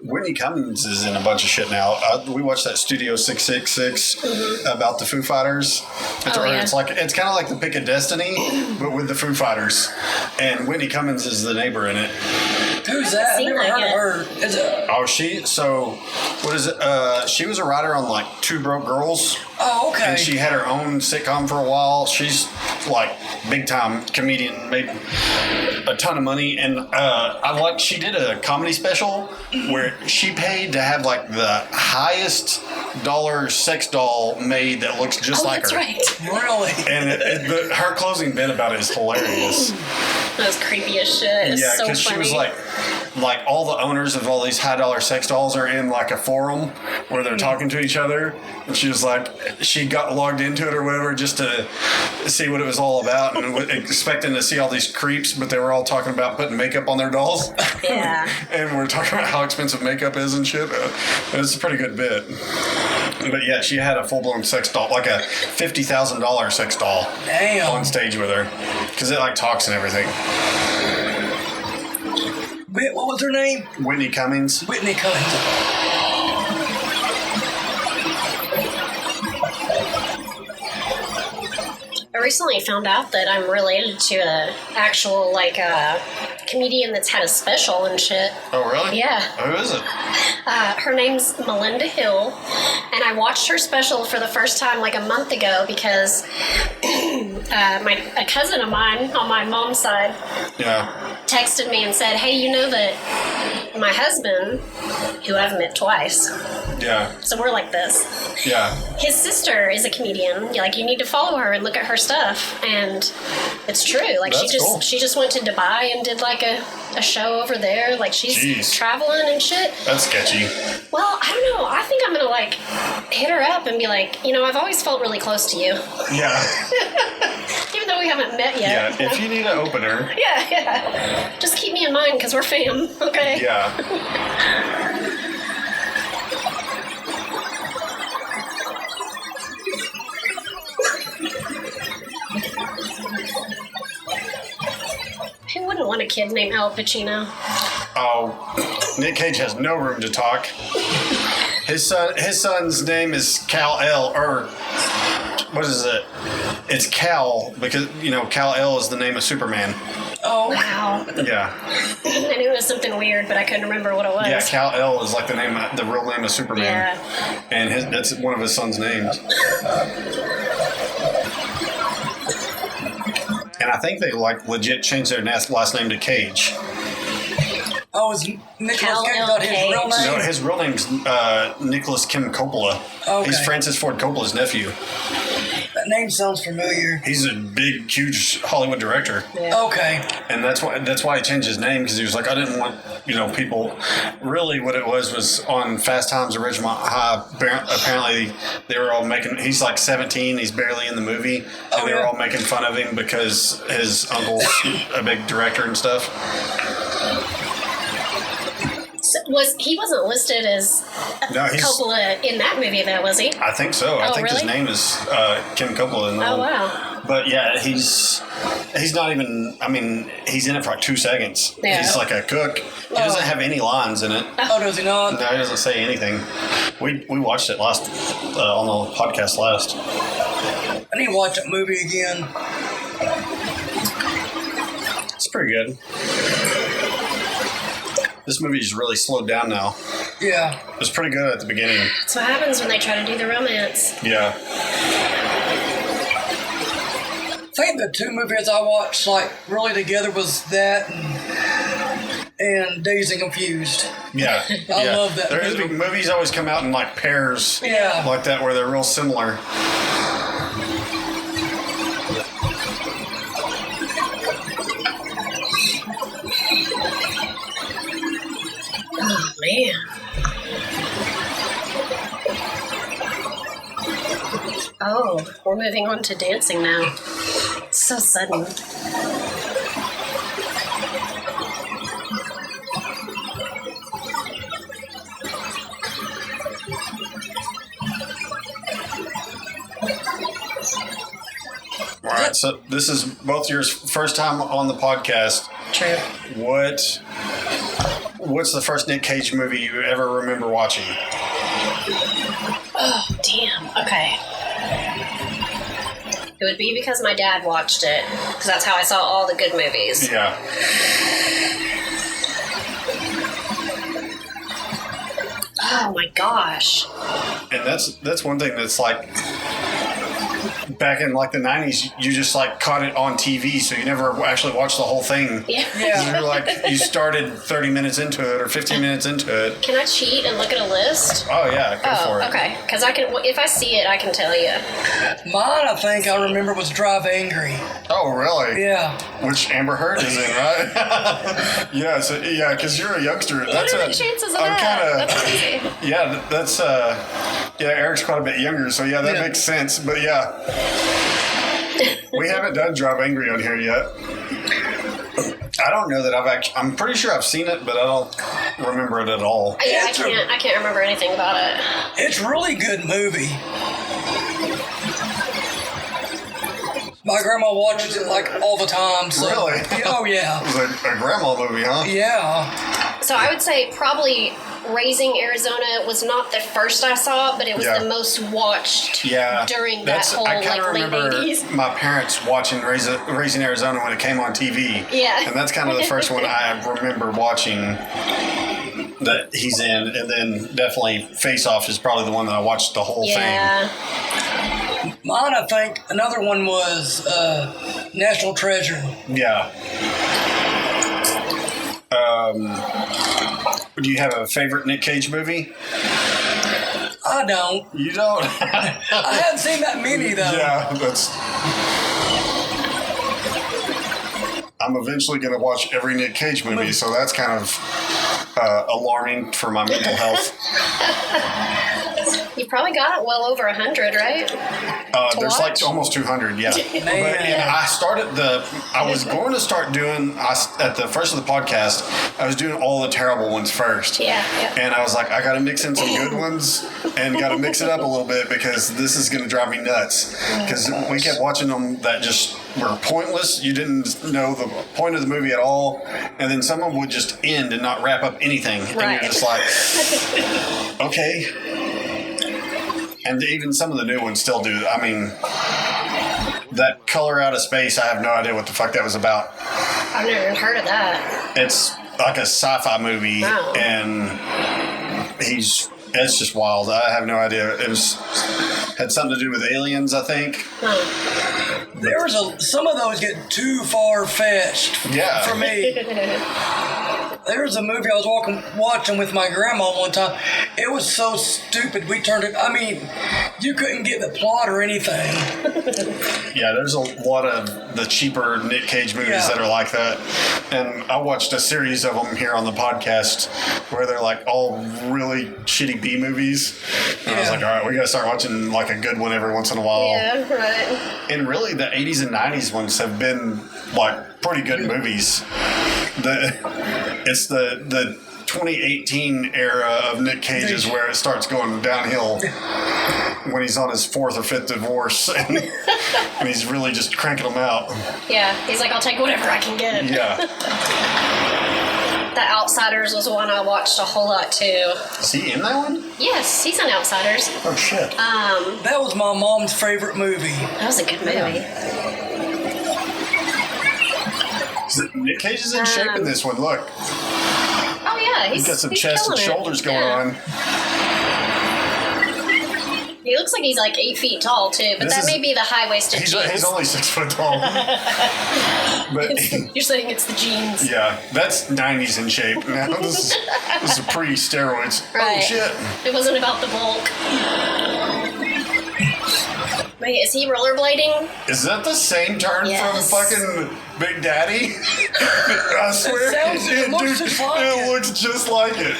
Whitney Cummings is in a bunch of shit now. We watched that Studio 666 about the Foo Fighters. It's kind of like the Pick of Destiny, but with the Foo Fighters. And Whitney Cummings is the neighbor in it. Who's that? I've never heard of her. What is it? She was a writer on like Two Broke Girls. Oh, okay. And she had her own sitcom for a while. She's like big time comedian, made a ton of money. And she did a comedy special where she paid to have like the highest dollar sex doll made that looks just like her. That's right. Really? And her closing bit about it is hilarious. That was creepy as shit. It's so funny. She was like all the owners of all these high dollar sex dolls are in like a forum where they're talking to each other, and she was like, she got logged into it or whatever just to see what it was all about, and expecting to see all these creeps, but they were all talking about putting makeup on their dolls. Yeah. And we're talking about how expensive makeup is and shit. It's a pretty good bit. But yeah, she had a full-blown sex doll, like a $50,000 sex doll. Damn. On stage with her, because it like talks and everything. What was her name? Whitney Cummings. Whitney Cummings. recently found out that I'm related to a actual comedian that's had a special and shit. Oh, really? Yeah. Who is it? Her name's Melinda Hill, and I watched her special for the first time like a month ago because a cousin of mine on my mom's side texted me and said, "Hey, you know that my husband, who I've met twice, so we're like this. His sister is a comedian. Like, you need to follow her and look at her stuff." And it's true. Like, she just went to Dubai and did like a show over there. Like, she's traveling and shit. That's sketchy. Well, I don't know. I think I'm gonna like hit her up and be like, you know, I've always felt really close to you. Yeah. Even though we haven't met yet. Yeah. If you need an opener. Yeah. Just keep me in mind because we're fam. Okay. Yeah. Who wouldn't want a kid named Al Pacino? Oh, Nick Cage has no room to talk. His son's name is Kal-El, or what is it? It's Kal, because, you know, Kal-El is the name of Superman. Oh, wow. Yeah. I knew it was something weird, but I couldn't remember what it was. Yeah, Kal-El is like the real name of Superman. Yeah. And that's one of his son's names. And I think they like legit changed their last name to Cage. Oh, is Nicolas Cage not his real name? No, his real name's Nicholas Kim Coppola. Okay. He's Francis Ford Coppola's nephew. That name sounds familiar. He's a big, huge Hollywood director. Yeah. Okay. And that's why he changed his name, because he was like, I didn't want, you know, people. Really, what it was on Fast Times at Ridgemont High. Apparently, they were all making. He's like 17. He's barely in the movie, and they were all making fun of him because his uncle's a big director and stuff. He wasn't listed as Coppola in that movie, though, was he? I think so. I think really? his name is Kim Coppola. In the Oh, wow. But yeah, he's not even. I mean, he's in it for like 2 seconds. Yeah. He's like a cook. He doesn't have any lines in it. Oh, does he not? No, he doesn't say anything. We watched it last on the podcast last. I need to watch that movie again. It's pretty good. This movie's really slowed down now. Yeah. It was pretty good at the beginning. That's what happens when they try to do the romance. Yeah. I think the two movies I watched like really together was that and Dazed and Confused. Yeah. I love that movie. Movies always come out in like pairs. Yeah. Like that, where they're real similar. Oh, man. Oh, we're moving on to dancing now. It's so sudden. All right, so this is both your first time on the podcast. True. What's the first Nick Cage movie you ever remember watching? Oh, damn. Okay. It would be because my dad watched it, because that's how I saw all the good movies. Yeah. Oh my gosh. And that's one thing that's like, back in like the 90s, you just like caught it on TV, so you never actually watched the whole thing. Yeah. You're like, you started 30 minutes into it or 15 minutes into it. Can I cheat and look at a list? Oh yeah, go for it. Okay. Because I can, if I see it, I can tell you. Mine, I think I remember, was Drive Angry. Oh really? Yeah. Which Amber Heard is in, right? Yeah. So yeah, because you're a youngster. What are the chances of that? That's crazy. Yeah, that's yeah. Eric's quite a bit younger, so yeah, that makes sense. But yeah, we haven't done Drive Angry on here yet. I don't know that I'm pretty sure I've seen it, but I don't remember it at all. Yeah, I can't remember anything about it. It's a really good movie. My grandma watches it like all the time. So. Really? Oh yeah. It was a grandma movie, huh? Yeah. So I would say probably Raising Arizona was not the first I saw, but it was the most watched during that whole I kind of late remember 80s. my parents watching Raising Arizona when it came on TV. Yeah. And that's kind of the first one I remember watching that he's in. And then definitely Face Off is probably the one that I watched the whole thing. Mine, I think, another one was National Treasure. Yeah. Do you have a favorite Nick Cage movie? I don't. You don't? I haven't seen that many, though. Yeah, I'm eventually going to watch every Nick Cage movie, so that's kind of alarming for my mental health. You probably got well over 100, right? There's like almost 200, yeah. But I was going to start doing, at the first of the podcast, I was doing all the terrible ones first. Yeah. And I was like, I got to mix in some good ones and got to mix it up a little bit because this is going to drive me nuts. Because we kept watching them that just were pointless. You didn't know the point of the movie at all. And then some of them would just end and not wrap up anything. And you're just like, okay. And even some of the new ones still do. I mean, that Color Out of Space, I have no idea what the fuck that was about. I've never even heard of that. It's like a sci-fi movie, and it's just wild. I have no idea. It had something to do with aliens, I think. Some of those get too far-fetched for me. There was a movie I was watching with my grandma one time. It was so stupid. We turned it. I mean, you couldn't get the plot or anything. Yeah, there's a lot of the cheaper Nick Cage movies that are like that. And I watched a series of them here on the podcast where they're like all really shitty B movies. And I was like, all right, we got to start watching like a good one every once in a while. Yeah, right. And really, the 80s and 90s ones have been like pretty good movies. It's the 2018 era of Nick Cage is where it starts going downhill when he's on his 4th or 5th divorce and he's really just cranking them out. Yeah, he's like, I'll take whatever I can get. Yeah. The Outsiders was one I watched a whole lot too. Is he in that one? Yes, he's in Outsiders. Oh shit. That was my mom's favorite movie. That was a good movie. Nick Cage is in shape in this one. Look. Oh yeah, he's got some chest and shoulders going on. He looks like he's like 8 feet tall too, but that may be the high-waisted jeans. He's only 6 foot tall. But you're saying it's the jeans. Yeah, that's 90s in shape. Now this is pre-steroids. Right. Oh shit! It wasn't about the bulk. Wait, is he rollerblading? Is that the same turn from fucking Big Daddy? I swear it looks just like it.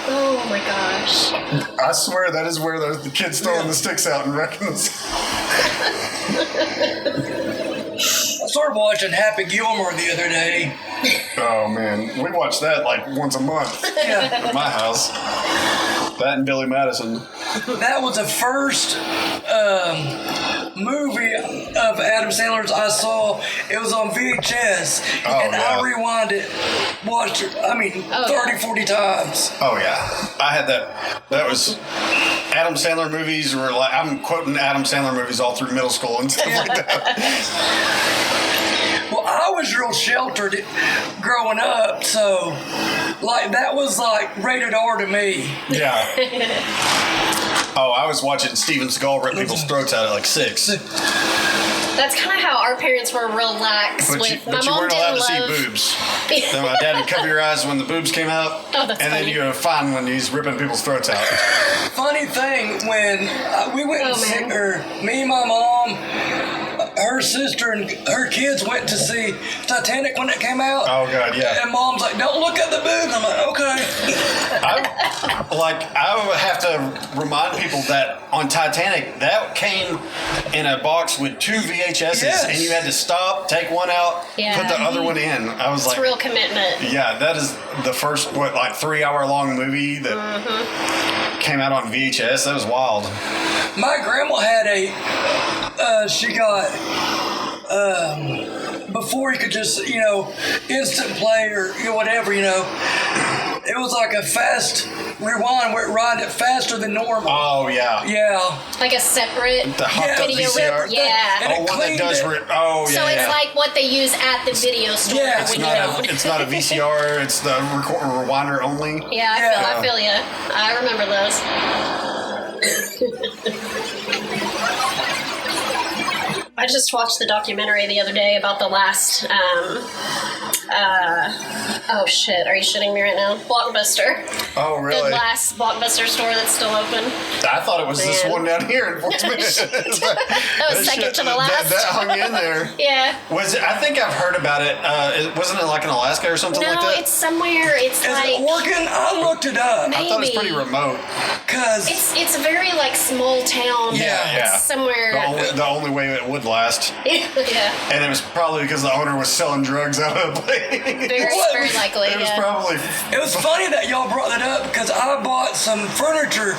Oh my gosh. I swear that is where the kid's throwing the sticks out and wrecking this. I started watching Happy Gilmore the other day. Oh man, we watch that like once a month at my house. That and Billy Madison. That was the first movie of Adam Sandler's I saw. It was on VHS. I rewound it, watched it, 30, 40 times. Oh yeah. I had that. That was Adam Sandler movies were like, I'm quoting Adam Sandler movies all through middle school and stuff like that. Well, I was real sheltered growing up, so like that was like rated R to me. Yeah. Oh, I was watching Steven Seagal rip people's throats out at like 6. That's kind of how our parents were real lax with. But you weren't allowed to see boobs. Then my dad would cover your eyes when the boobs came out. Oh, that's and funny. then you were fine when he's ripping people's throats out. Funny thing, when we went to see her, me, my mom, her sister, and her kids went to see Titanic when it came out. Oh God, yeah. And Mom's like, "Don't look at the boobs." I'm like, "Okay." I would have to remind people that on Titanic, that came in a box with 2 VHSs, and you had to stop, take one out, put the other one in. I was It's real commitment. Yeah, that is the first 3-hour-long movie that came out on VHS. That was wild. My grandma had she got before you could just instant play or whatever, It was like a fast rewind where it ran it faster than normal. Oh, yeah. Yeah. Like a separate The hopped up video. VCR. Yeah. And Oh, it one that cleaned does. it. So it's like what they use at the video store Yeah, when It's not a VCR. It's the rewinder only. Yeah, I feel you. I remember those. I just watched the documentary the other day about the last, oh shit, are you shitting me right now? Blockbuster. Oh, really? The last Blockbuster store that's still open. I thought it was this Man. one down here in Fort Smith. That was second to the last. That hung in there. Yeah. I think I've heard about it. Wasn't it like in Alaska or something No, like that? it's somewhere, it's Is like... it working? I looked it up. Maybe. I thought it was pretty remote. Cause It's a very like small town. Yeah. It's somewhere... The only way it would last. Yeah. And it was probably because the owner was selling drugs out of the place. Very likely, It was yeah. probably... it was funny that y'all brought that up because I bought some furniture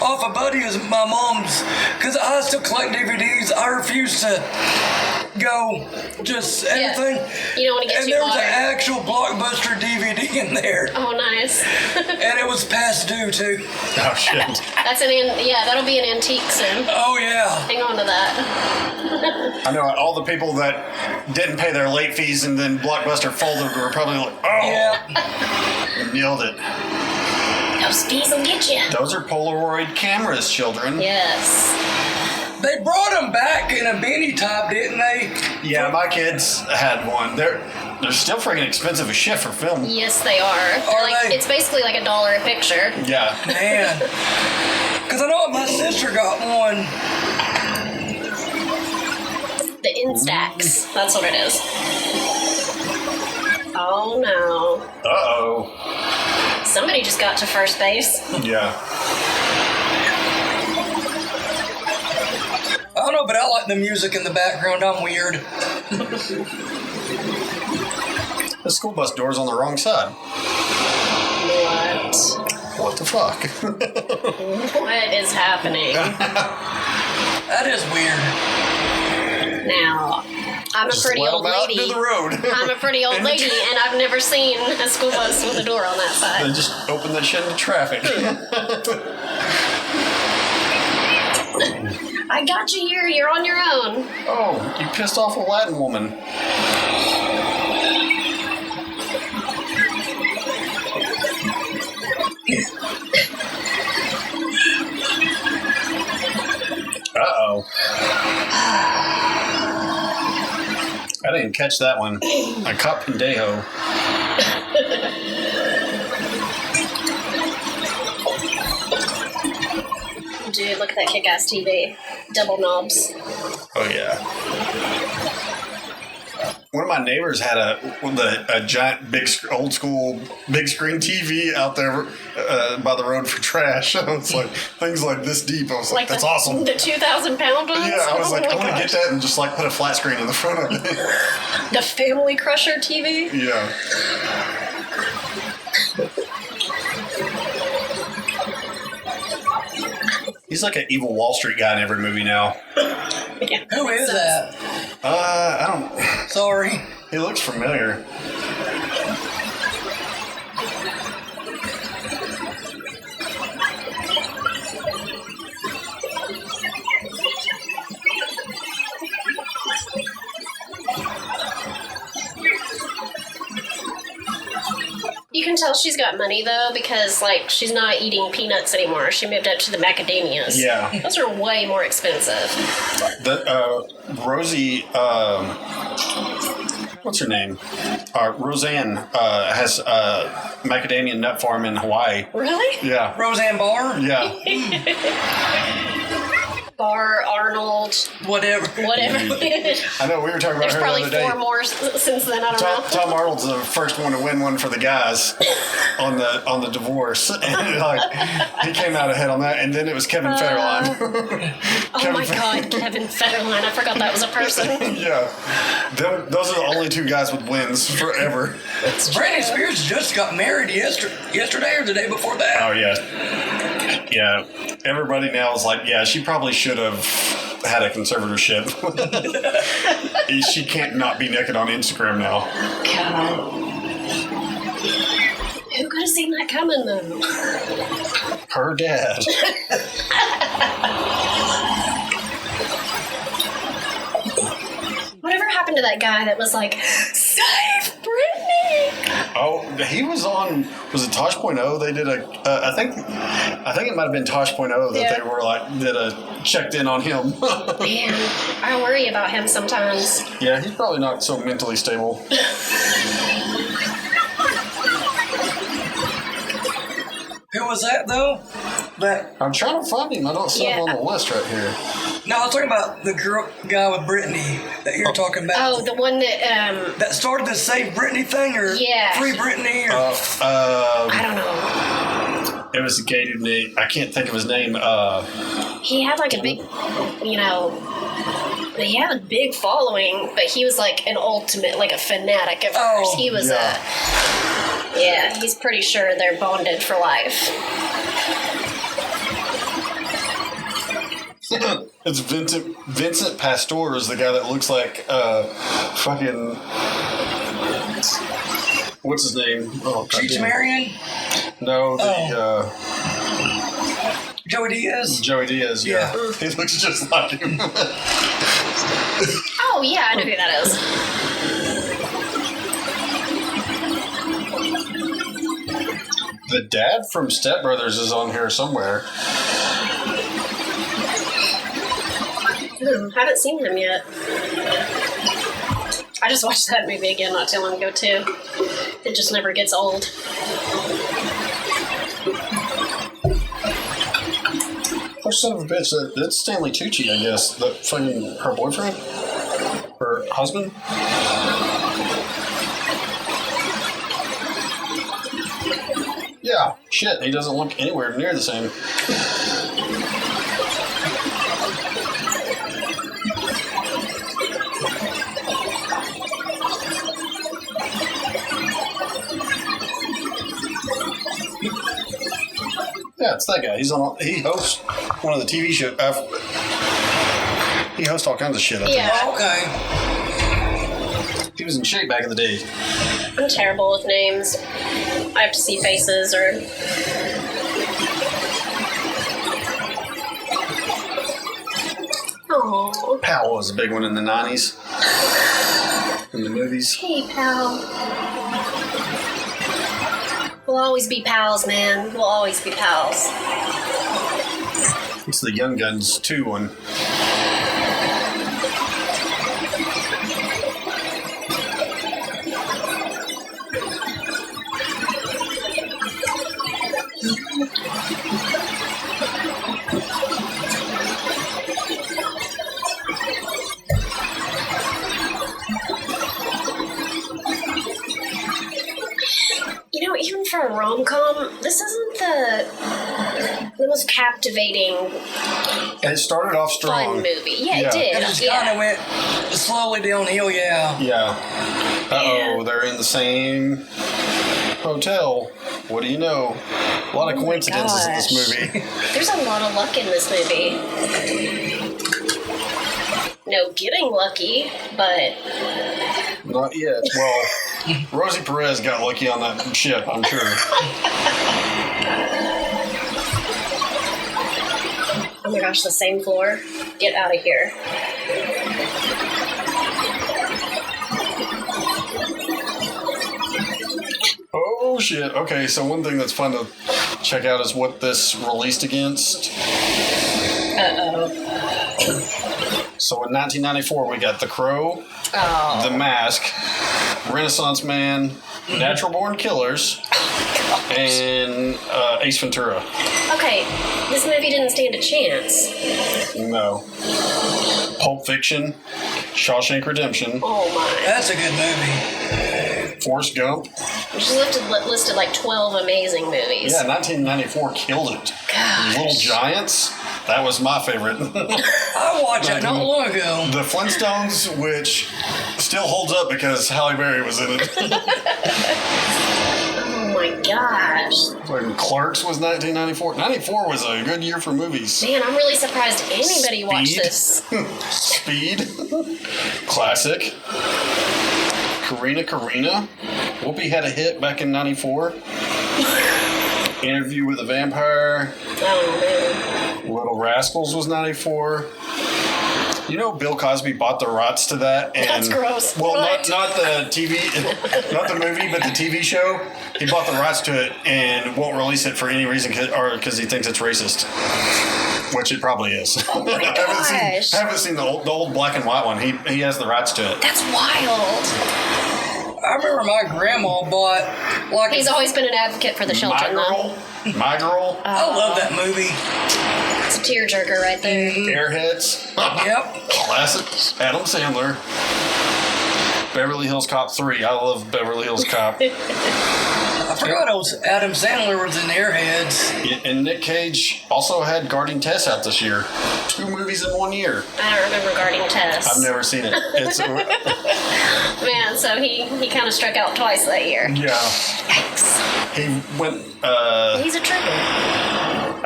off a buddy of my mom's because I still collect DVDs. I refuse to go just anything. You don't want to get And too there was an modern. actual Blockbuster DVD in there. Oh, nice. And it was past due too. Oh, shit. That's that'll be an antique soon. Oh yeah. Hang on to that. I know all the people that didn't pay their late fees and then Blockbuster folded were probably like, oh, Yeah. nailed it. Those fees will get you. Those are Polaroid cameras, children. Yes. They brought them back in a beanie top, didn't they? Yeah, my kids had one. They're still freaking expensive as shit for film. Yes, they are. Are like, they? It's basically like $1 a picture. Yeah. Man. Because I know my sister got one. The Instax. That's what it is. Oh, no. Uh-oh. Somebody just got to first base. Yeah. I don't know, but I like the music in the background. I'm weird. The school bus door's on the wrong side. What? What the fuck? What is happening? That is weird. Now, I'm a Just pretty let old them out lady. into the road. I'm a pretty old lady, and I've never seen a school bus with a door on that side. They just open that shit into traffic. I got you here. You're on your own. Oh, you pissed off a Latin woman. Uh-oh. I didn't catch that one. I caught Pendejo. Dude, look at that kick-ass TV. Double knobs. Oh, yeah. One of my neighbors had a giant, old school, big screen TV out there by the road for trash. I was like, things like this deep. I was like, that's awesome. The 2,000-pound ones? Yeah, I was like, I want to gosh. get that and just like put a flat screen in the front of it. The Family Crusher TV? Yeah. He's like an evil Wall Street guy in every movie now. Yeah. Who is that? I don't. Sorry. He looks familiar. You can tell she's got money, though, because, like, she's not eating peanuts anymore. She moved up to the macadamias. Yeah. Those are way more expensive. Rosie, what's her name? Roseanne has a macadamia nut farm in Hawaii. Really? Yeah. Roseanne Barr? Yeah. Bar, Arnold, Whatever. whatever. I know, we were talking about There's her probably the other day. 4 more since then. I don't know. Tom Arnold's the first one to win one for the guys on the divorce, and like he came out ahead on that. And then it was Kevin Federline. Oh my God, Kevin Federline! I forgot that was a person. Yeah, those are the only 2 guys with wins forever. Britney Spears just got married yesterday or the day before that. Oh yeah, yeah. Everybody now is like, yeah, she probably should have had a conservatorship. She can't not be naked on Instagram now. God. Who could have seen that coming, though. Her dad. Whatever happened to that guy that was like, save Brittany? Oh, he was on. Was it Tosh.0? They did a. I think it might have been Tosh.0 that they were like did a checked in on him. Man, I worry about him sometimes. Yeah, he's probably not so mentally stable. Who was that though? That I'm trying to find him. I don't see him on the list right here. no, I was talking about the guy with Brittany that you're talking about. Oh, the one that That started the Save Brittany thing, or Free Brittany, or I don't know. It was a gay dude. I can't think of his name. He had like a big, he had a big following, but he was like an ultimate, like a fanatic of hers. He was he's pretty sure they're bonded for life. It's Vincent Pastore is the guy that looks like fucking. What's his name? Oh, Cheech Marion? No, Joey Diaz? Joey Diaz, yeah. He looks just like him. Oh, yeah, I know who that is. The dad from Step Brothers is on here somewhere. Haven't seen him yet. I just watched that movie again not too long ago, too. It just never gets old. Oh, son of a bitch. That's Stanley Tucci, I guess. The fucking her boyfriend? Her husband? Yeah, shit. He doesn't look anywhere near the same. Yeah, it's that guy. He hosts one of the TV shows. He hosts all kinds of shit. I think. Okay. He was in shape back in the day. I'm terrible with names. I have to see faces or... Oh. Powell was a big one in the 90s. In the movies. Hey, pal. We'll always be pals, man. We'll always be pals. It's the Young Guns 2 one. Even for a rom-com, this isn't the most captivating. It started off strong. Fun movie. Yeah, it did. It just kind of went slowly downhill, Yeah. Uh-oh, they're in the same hotel. What do you know? A lot of coincidences in this movie. There's a lot of luck in this movie. No getting lucky, but... Not yet. Well, Rosie Perez got lucky on that ship, I'm sure. Oh my gosh, the same floor? Get out of here. Oh, shit. Okay, so one thing that's fun to check out is what this released against. Uh-oh. So in 1994, we got The Crow, The Mask, Renaissance Man, Natural Born Killers, and Ace Ventura. Okay, this movie didn't stand a chance. No. Pulp Fiction, Shawshank Redemption. Oh my. That's a good movie. Forrest Gump. You just listed like 12 amazing movies. Yeah, 1994 killed it. Gosh. Little Giants. That was my favorite. I watched it not long ago. The Flintstones, which still holds up because Halle Berry was in it. Oh my gosh. When Clerks was 1994. 94 was a good year for movies. Man, I'm really surprised anybody watched this. Speed. Classic. Karina. Whoopi had a hit back in 94. Interview with a Vampire. Oh, man. Little Rascals was 94. You know, Bill Cosby bought the rights to that, and That's gross. well, What? not the TV, not the movie, but the TV show. He bought the rights to it and won't release it for any reason, because he thinks it's racist, which it probably is. Oh my gosh. haven't seen the old black and white one. He has the rights to it. That's wild. I remember my grandma bought like He's always been an advocate for the children, though. My Girl. I love that movie. It's a tearjerker right there. Airheads. Yep. Classic. Adam Sandler. Beverly Hills Cop 3. I love Beverly Hills Cop. I forgot Adam Sandler was in Airheads. Yeah, and Nick Cage also had Guarding Tess out this year. 2 movies in 1 year. I don't remember Guarding Tess. I've never seen it. It's Man, so he kind of struck out twice that year. yeah. Yikes. He went. He's a trooper.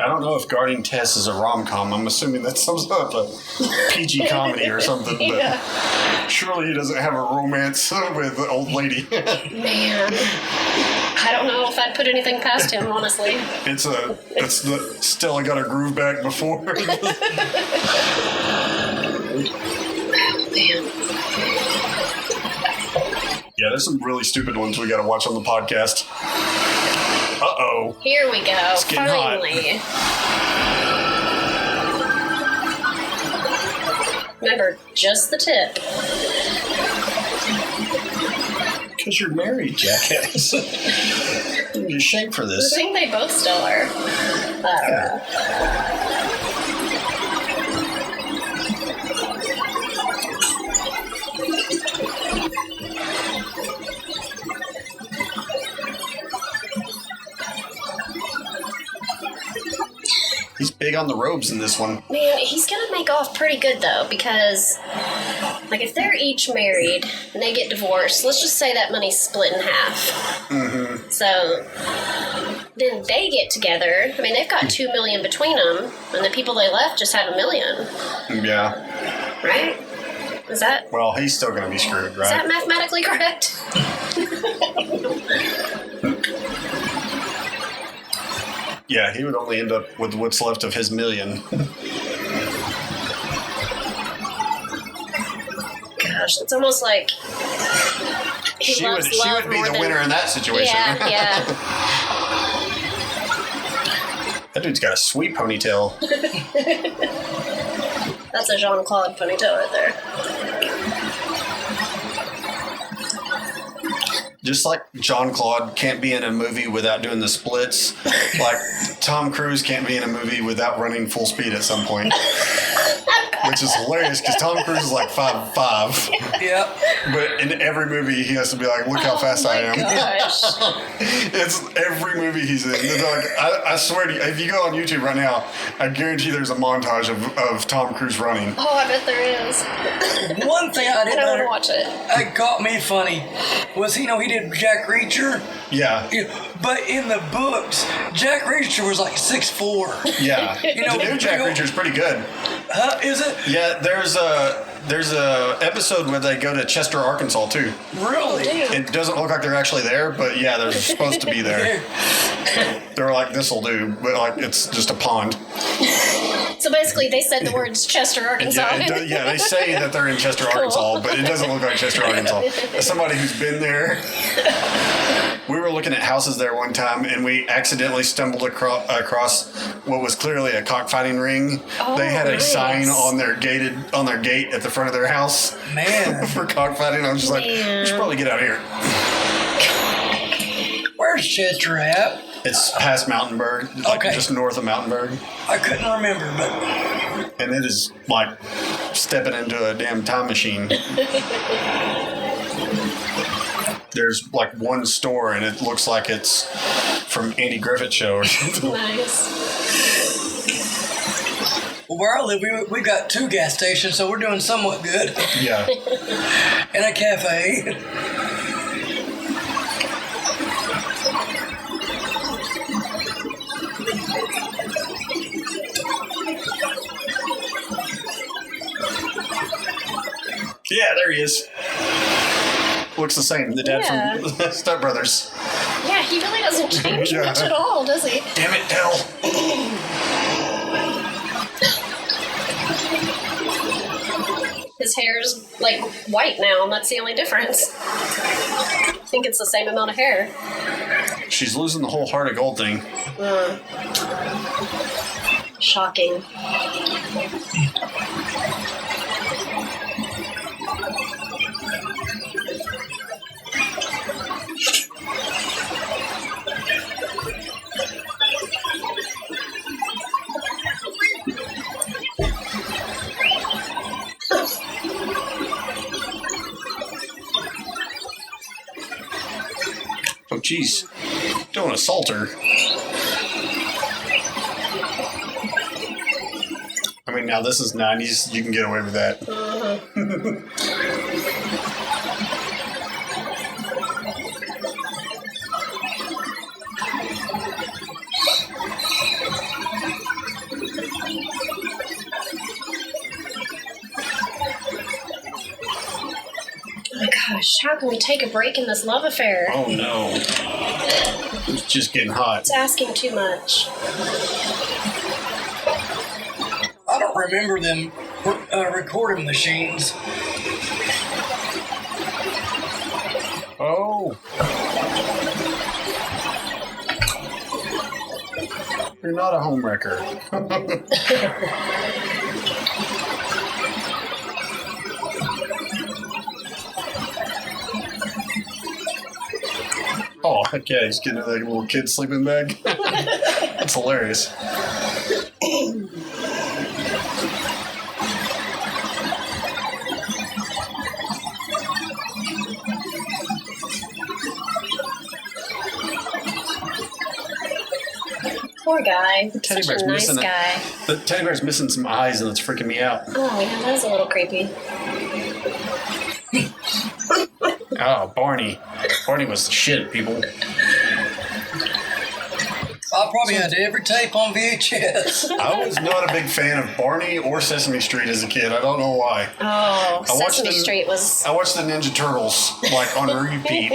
I don't know if Guarding Tess is a rom-com. I'm assuming that's some sort of a PG comedy or something. But Yeah. surely he doesn't have a romance with the old lady. Man. I don't know if I'd put anything past him, honestly. It's the still I got a groove back before. Yeah, there's some really stupid ones we got to watch on the podcast. Uh-oh. Here we go. It's getting hot. Finally. Remember, just the tip. Because you're married, jackass. You're ashamed for I this. think they both still are. I don't know. He's big on the robes in this one. Man, he's gonna make off pretty good though, because like if they're each married and they get divorced, let's just say that money's split in half. Mm-hmm. So then they get together. I mean, they've got $2 million between them, and the people they left just have $1 million, Yeah. right? Is that Well, he's still going to be screwed, is that right? mathematically correct? Yeah, he would only end up with what's left of his $1 million. Gosh, it's almost like he She loves would love be more the than- winner in that situation. Yeah, yeah. That dude's got a sweet ponytail. That's a Jean-Claude ponytail right there. Just like Jean-Claude can't be in a movie without doing the splits, like Tom Cruise can't be in a movie without running full speed at some point. Which is hilarious because Tom Cruise is like 5'5", Yep. but in every movie he has to be like, "Look how fast I am." Gosh. It's every movie he's in. It's like, I swear to you, if you go on YouTube right now, I guarantee there's a montage of Tom Cruise running. Oh, I bet there is. One thing I I didn't don't want to know watch it. that got me funny was he did Jack Reacher. Yeah, But in the books, Jack Reacher was like 6'4". yeah. You know, The new Jack you know- Reacher's pretty good. Huh? Is it? Yeah, there's a episode where they go to Chester, Arkansas too. Really? It doesn't look like they're actually there, but yeah, they're supposed to be there. They're like, "This'll do," but like it's just a pond. So basically, they said the words Chester, Arkansas. Yeah, they say that they're in Chester, Arkansas, but it doesn't look like Chester, Arkansas. As somebody who's been there, we were looking at houses there one time, and we accidentally stumbled across what was clearly a cockfighting ring. Oh, they had a nice. sign on their gate at the front of their house. Man. For cockfighting. I was just like, "We should probably get out of here." Where's Chester at? It's past Mountainburg, like Okay. just north of Mountainburg. I couldn't remember, but And it is like stepping into a damn time machine. There's like one store, and it looks like it's from Andy Griffith Show or something. Nice. where I live, we got 2 gas stations, so we're doing somewhat good. Yeah. And a cafe. Yeah, there he is. Looks the same. The dad from Step Brothers. Yeah, he really doesn't change much at all, does he? Damn it, Dell. His hair's like white now, and that's the only difference. I think it's the same amount of hair. She's losing the whole heart of gold thing. Shocking. Oh, jeez. Don't assault her. I mean, now this is 90s. You can get away with that. Oh my gosh, how can we take a break in this love affair? Oh, no. It's just getting hot. It's asking too much. I don't remember them recording machines. Oh. You're not a homewrecker. Oh, okay, he's getting like a little kid sleeping bag. That's hilarious. Poor guy. Teddy Such bear's a nice missing guy. The teddy bear's missing some eyes, and it's freaking me out. Oh, yeah, that is a little creepy. Oh, Barney. Barney was the shit, people. I probably had every tape on VHS. I was not a big fan of Barney or Sesame Street as a kid. I don't know why. Oh, I watched Sesame Street was... I watched the Ninja Turtles, like, on repeat.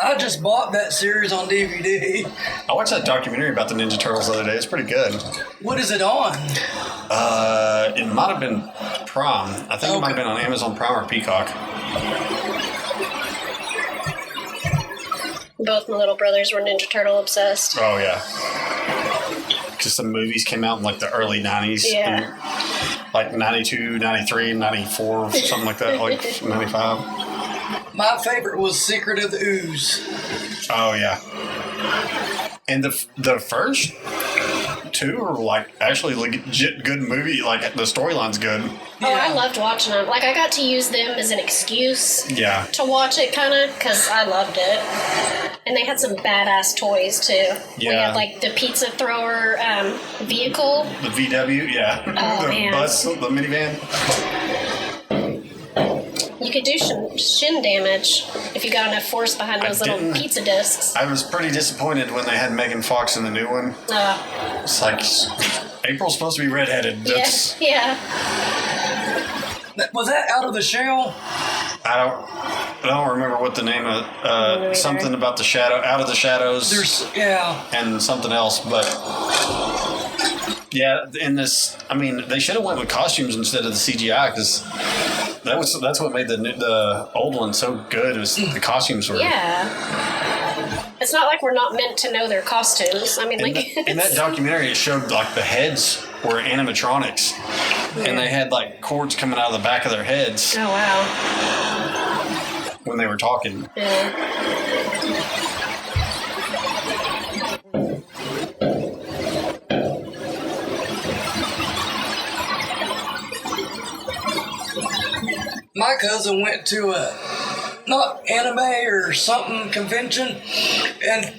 I just bought that series on DVD. I watched that documentary about the Ninja Turtles the other day. It's pretty good. What is it on? It might have been Prime. I think it might have been on Amazon Prime or Peacock. Both my little brothers were Ninja Turtle obsessed. Oh, yeah. Because some movies came out in, like, the early 90s. Yeah. And, like, 92, 93, 94, something like that, like 95. My favorite was Secret of the Ooze. Oh, yeah. And the first two are, like, actually legit good movie. Like, the storyline's good. Oh, I loved watching them. Like, I got to use them as an excuse to watch it, kind of, because I loved it. And they had some badass toys, too. Yeah. We had, like, the pizza thrower vehicle. The VW, yeah. Oh, the man. bus, the minivan. You could do shin damage if you got enough force behind those little pizza discs. I was pretty disappointed when they had Megan Fox in the new one. It's like, April's supposed to be redheaded. That's, yeah. Was that Out of the Shell? I don't remember what the name of something about the shadow, Out of the Shadows. And something else, but yeah, in this, I mean, they should have went with costumes instead of the CGI, because that's what made the old one so good. Was the costumes were. Yeah. It's not like we're not meant to know their costumes. I mean, in that documentary, it showed like the heads were animatronics, and they had like cords coming out of the back of their heads. Oh wow! When they were talking. Yeah. My cousin went to a not anime or something convention, and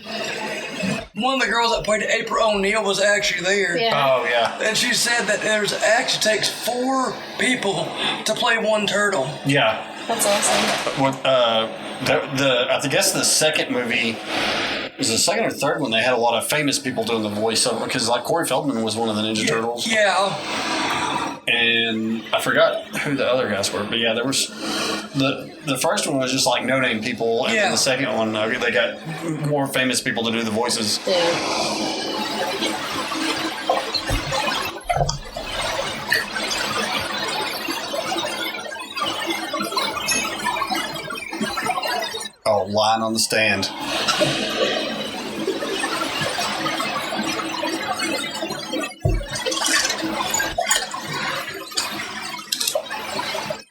one of the girls that played April O'Neil was actually there. Yeah. Oh yeah. And she said that there's actually takes 4 people to play one turtle. Yeah. That's awesome. What I guess the second movie was the second or third one. They had a lot of famous people doing the voiceover, because like Corey Feldman was one of the Ninja Turtles. Yeah. and I forgot who the other guys were, but yeah, there was the first one was just like no name people, and then the second one they got more famous people to do the voices. Yeah. Oh, Lion on the Stand.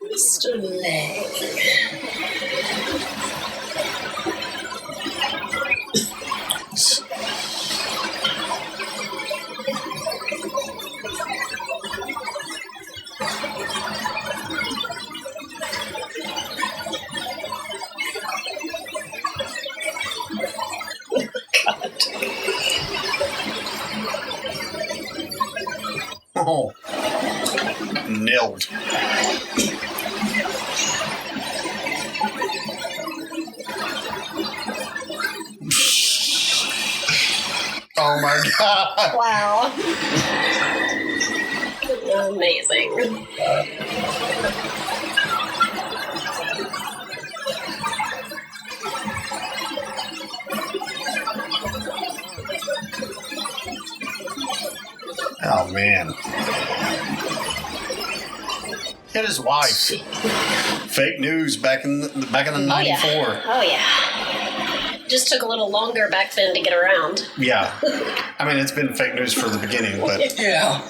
Mr. Leg. Oh, nailed. Oh my God. Wow. Amazing. Oh man. Hit his wife. Fake news back in the 94. Oh yeah. Just took a little longer back then to get around. Yeah. I mean, it's been fake news for the beginning, but Yeah.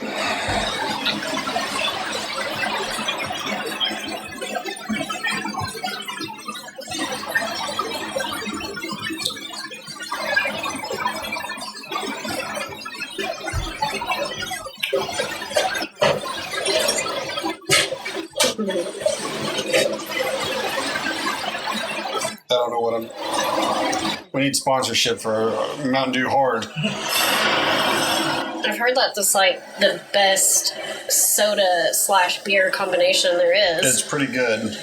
I don't know what we need sponsorship for Mountain Dew Hard. I've heard that that's like the best soda/beer combination there is. It's pretty good.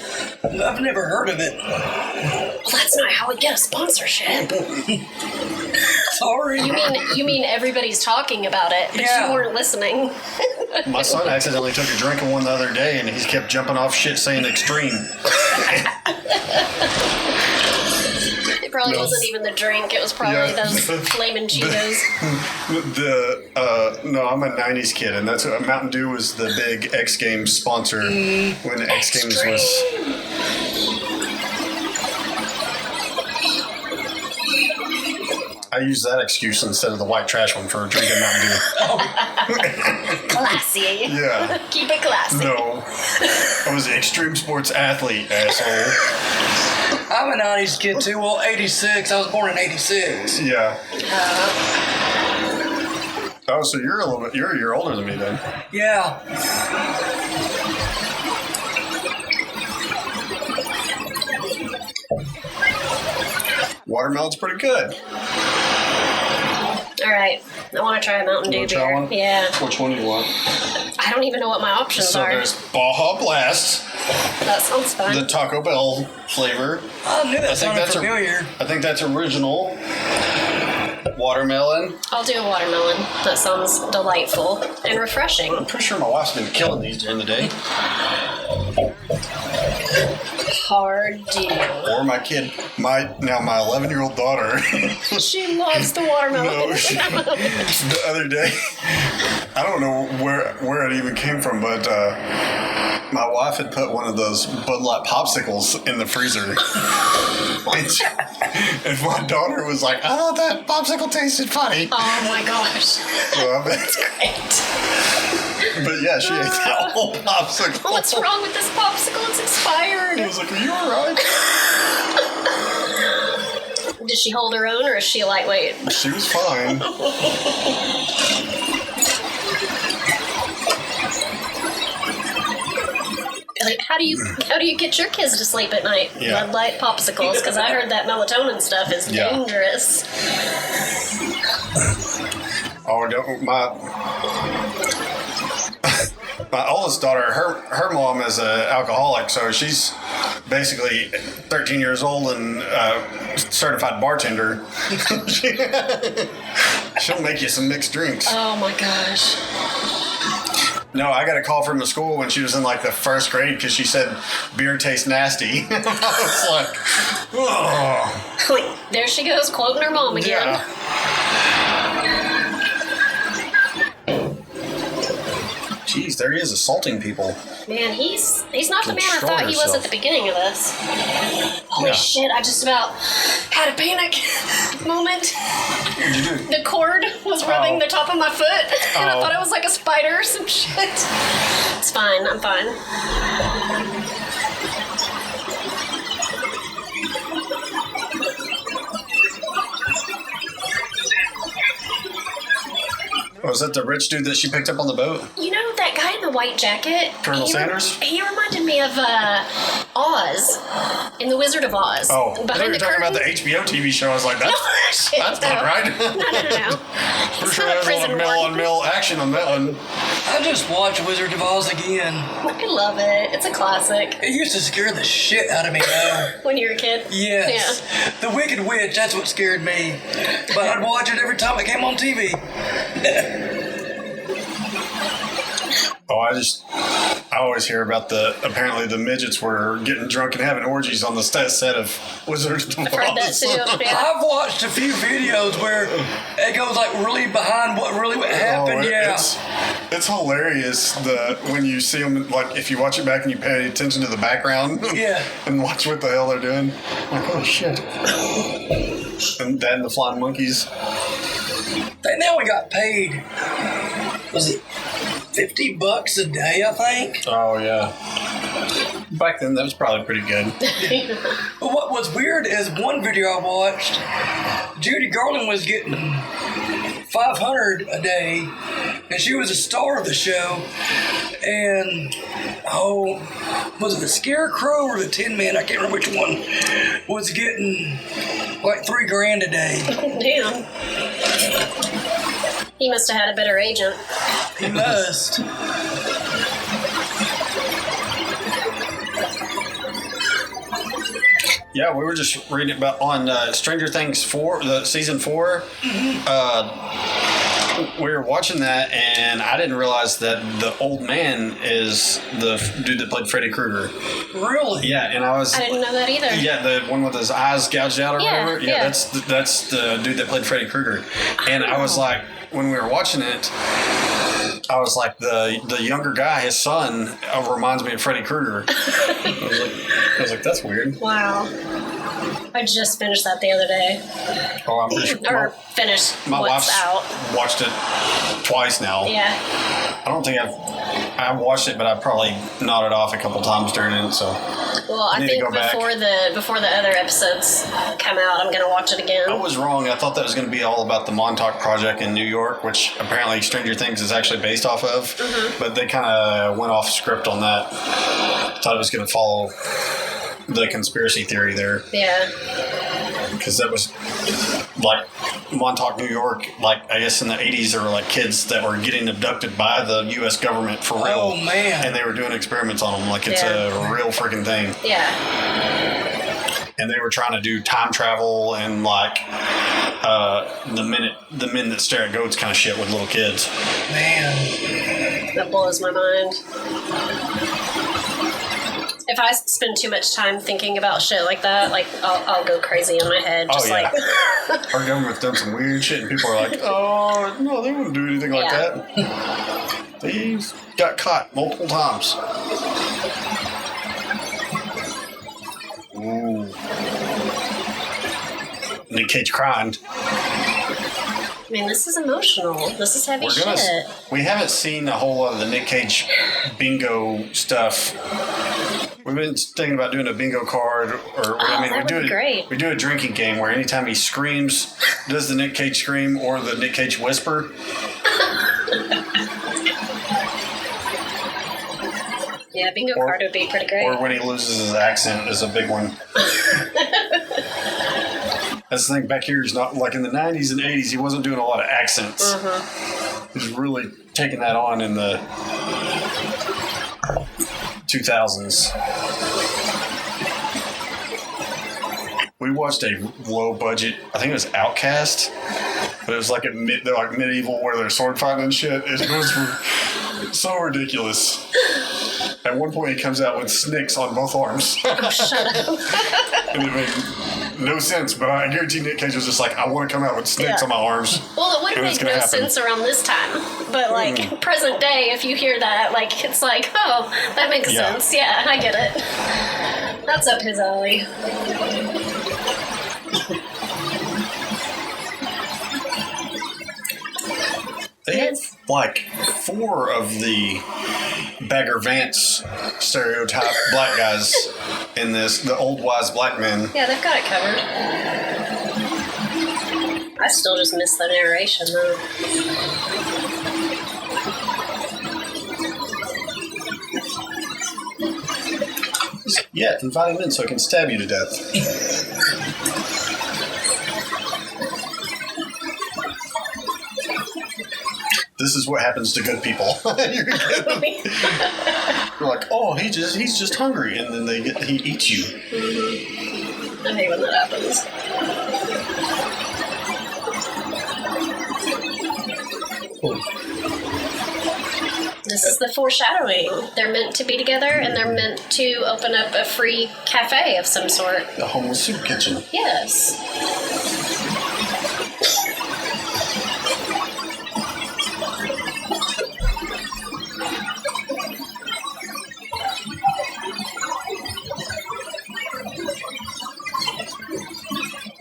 I've never heard of it. Well, that's not how we get a sponsorship. Sorry. You mean everybody's talking about it, but Yeah. you weren't listening. My son accidentally took a drink of one the other day, and he kept jumping off shit saying extreme. It probably wasn't even the drink. It was probably those flaming Cheetos. No, I'm a 90s kid, and that's Mountain Dew was the big X Games sponsor when X Games was. I use that excuse instead of the white trash one for drinking Mountain Dew. Classy. Yeah. Keep it classy. No. I was an extreme sports athlete, asshole. I'm a 90s kid too. Well, 86. I was born in 86. Yeah. Oh, so you're a year older than me then. Yeah. Watermelon's pretty good. All right. I want to try a Mountain Dew wanna try beer. one? Yeah. Which one do you want? I don't even know what my options So are. there's Baja Blast, That sounds fun. the Taco Bell flavor. I knew that I think sounded that's familiar. I think that's original. Watermelon. I'll do a watermelon. That sounds delightful and refreshing. I'm pretty sure my wife's been killing these during the day. Hard Dew. Or my kid, my 11-year-old daughter. She loves the watermelon. No, the other day, I don't know where it even came from, but my wife had put one of those Bud Light popsicles in the freezer. And my daughter was like, I thought that popsicle tasted funny. Oh my gosh. Well, That's great. but yeah, she ate that whole popsicle. What's wrong with this popsicle? It's expired. I was like, are you alright? Did she hold her own or is she lightweight? She was fine. Like, how do you get your kids to sleep at night? Yeah. Bud Light popsicles, because I heard that melatonin stuff is Yeah. dangerous. Oh, don't my oldest daughter, her mom is an alcoholic, so she's basically 13 years old and certified bartender. She'll make you some mixed drinks. Oh my gosh. No, I got a call from the school when she was in like the first grade because she said beer tastes nasty. I was like, oh. Like, there she goes, quoting her mom again. Yeah. Jeez, there he is assaulting people. Man, he's not the man I Control thought he was yourself. at the beginning of this. Holy shit, I just about had a panic moment. What'd you do? The cord was rubbing the top of my foot, and I thought it was like a spider or some shit. It's fine, I'm fine. Was that the rich dude that she picked up on the boat? You know that guy in the white jacket? Colonel Sanders? He reminded me of Oz in The Wizard of Oz. Oh, I thought you Behind were the talking curtain. about the HBO TV show. I was like, that's not right. No. Pretty sure there's a little mill-on-mill action on that one. I just watched Wizard of Oz again. I love it. It's a classic. It used to scare the shit out of me though. When you were a kid? Yes. Yeah. The Wicked Witch, that's what scared me. But I'd watch it every time it came on TV. Oh, I always hear about apparently the midgets were getting drunk and having orgies on the set of Wizard of Oz. I've heard that too. Yeah. I've watched a few videos where it goes like really behind what really happened. It's hilarious when you see them, like if you watch it back and you pay attention to the background and watch what the hell they're doing. Like, oh shit. And then the flying monkeys. They only got paid, was it $50 a day, I think? Oh, yeah. Back then, that was probably pretty good. But what was weird is one video I watched, Judy Garland was getting $500 a day, and she was a star of the show. And was it the Scarecrow or the Tin Man? I can't remember which one. Was getting like $3,000 a day. Damn. He must have had a better agent. He must. Yeah, we were just reading about on Stranger Things 4, the season 4. We were watching that, and I didn't realize that the old man is the dude that played Freddy Krueger. Really? Yeah, and I didn't know that either. Yeah, the one with his eyes gouged out or whatever. Yeah, that's the dude that played Freddy Krueger. And I was like, when we were watching it, I was like, the younger guy, his son, reminds me of Freddy Krueger. I was like, that's weird. Wow. I just finished that the other day. Oh, I'm pretty sure. Or finished My what's wife's out. watched it twice now. Yeah. I don't think I've watched it, but I probably nodded off a couple times during it. So. Well, I think before the other episodes come out, I'm gonna watch it again. I was wrong. I thought that was going to be all about the Montauk Project in New York, which apparently Stranger Things is actually based off of. Mm-hmm. But they kind of went off script on that. Thought it was going to follow the conspiracy theory there. Yeah. Because that was like Montauk, New York, like I guess in the 80s there were like kids that were getting abducted by the U.S. government for real. Oh, man. And they were doing experiments on them like it's a real freaking thing. Yeah. And they were trying to do time travel and like the men that stare at goats kind of shit with little kids. Man. That blows my mind. If I spend too much time thinking about shit like that, like I'll go crazy in my head. Just like our government's done some weird shit, and people are like, "Oh no, they wouldn't do anything like that." They got caught multiple times. Ooh, Nick Cage crying. Man, this is emotional. This is heavy shit. We haven't seen a whole lot of the Nick Cage bingo stuff. We've been thinking about doing a bingo card, we do a drinking game where anytime he screams, does the Nick Cage scream or the Nick Cage whisper? Yeah, bingo card would be pretty great. Or when he loses his accent is a big one. That's the thing back here. He's not like in the 90s and 80s. He wasn't doing a lot of accents. Mm-hmm. He's really taking that on in the 2000s. We watched a low budget. I think it was Outcast, but it was like medieval where they're sword fighting and shit. It was So ridiculous. At one point, he comes out with snakes on both arms. Oh, shut up. And it made no sense, but I guarantee Nick Cage was just like, I want to come out with snakes on my arms. Well, it would have made no sense around this time. But, like, present day, if you hear that, like, it's like, oh, that makes sense. Yeah, I get it. That's up his alley. They have, like, 4 of the Bagger Vance stereotype black guys in this, the old wise black men. Yeah, they've got it covered. I still just miss the narration, though. Yeah, invite him in so I can stab you to death. This is what happens to good people. You're like, oh, he's just hungry, and then he eats you. Mm-hmm. I hate when that happens. This is the foreshadowing. They're meant to be together, and they're meant to open up a free cafe of some sort. The homeless soup kitchen. Yes.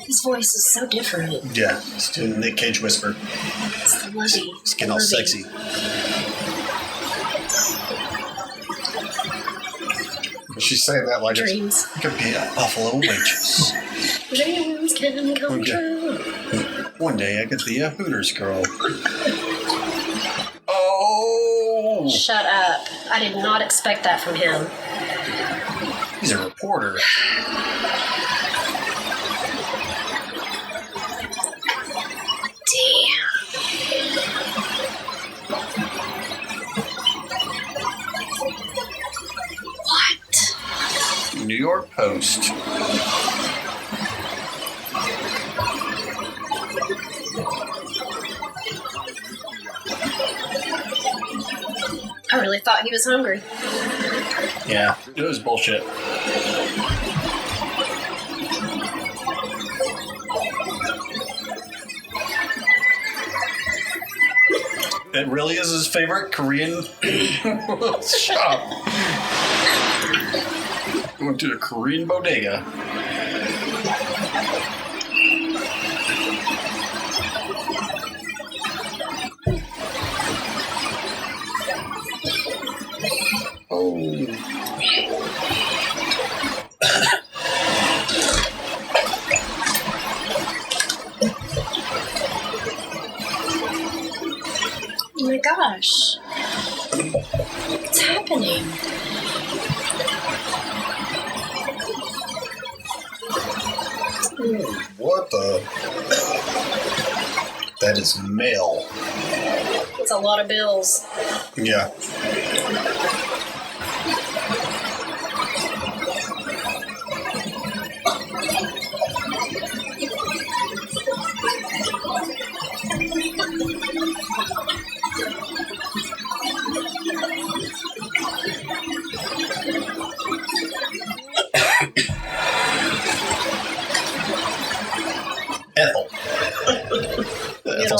His voice is so different. Yeah, he's doing the Nick Cage whisper. It's the Lizzie. It's getting all sexy. She's saying that like dreams. It could be a buffalo waitress. Dreams can come true. One day I could be a Hooters girl. Oh! Shut up. I did not expect that from him. He's a reporter. New York Post. I really thought he was hungry. Yeah, it was bullshit. It really is his favorite Korean shop. Went to a Korean bodega. Oh. Oh my gosh. What's happening? What the? That is mail. It's a lot of bills. Yeah. Ethel. Ethel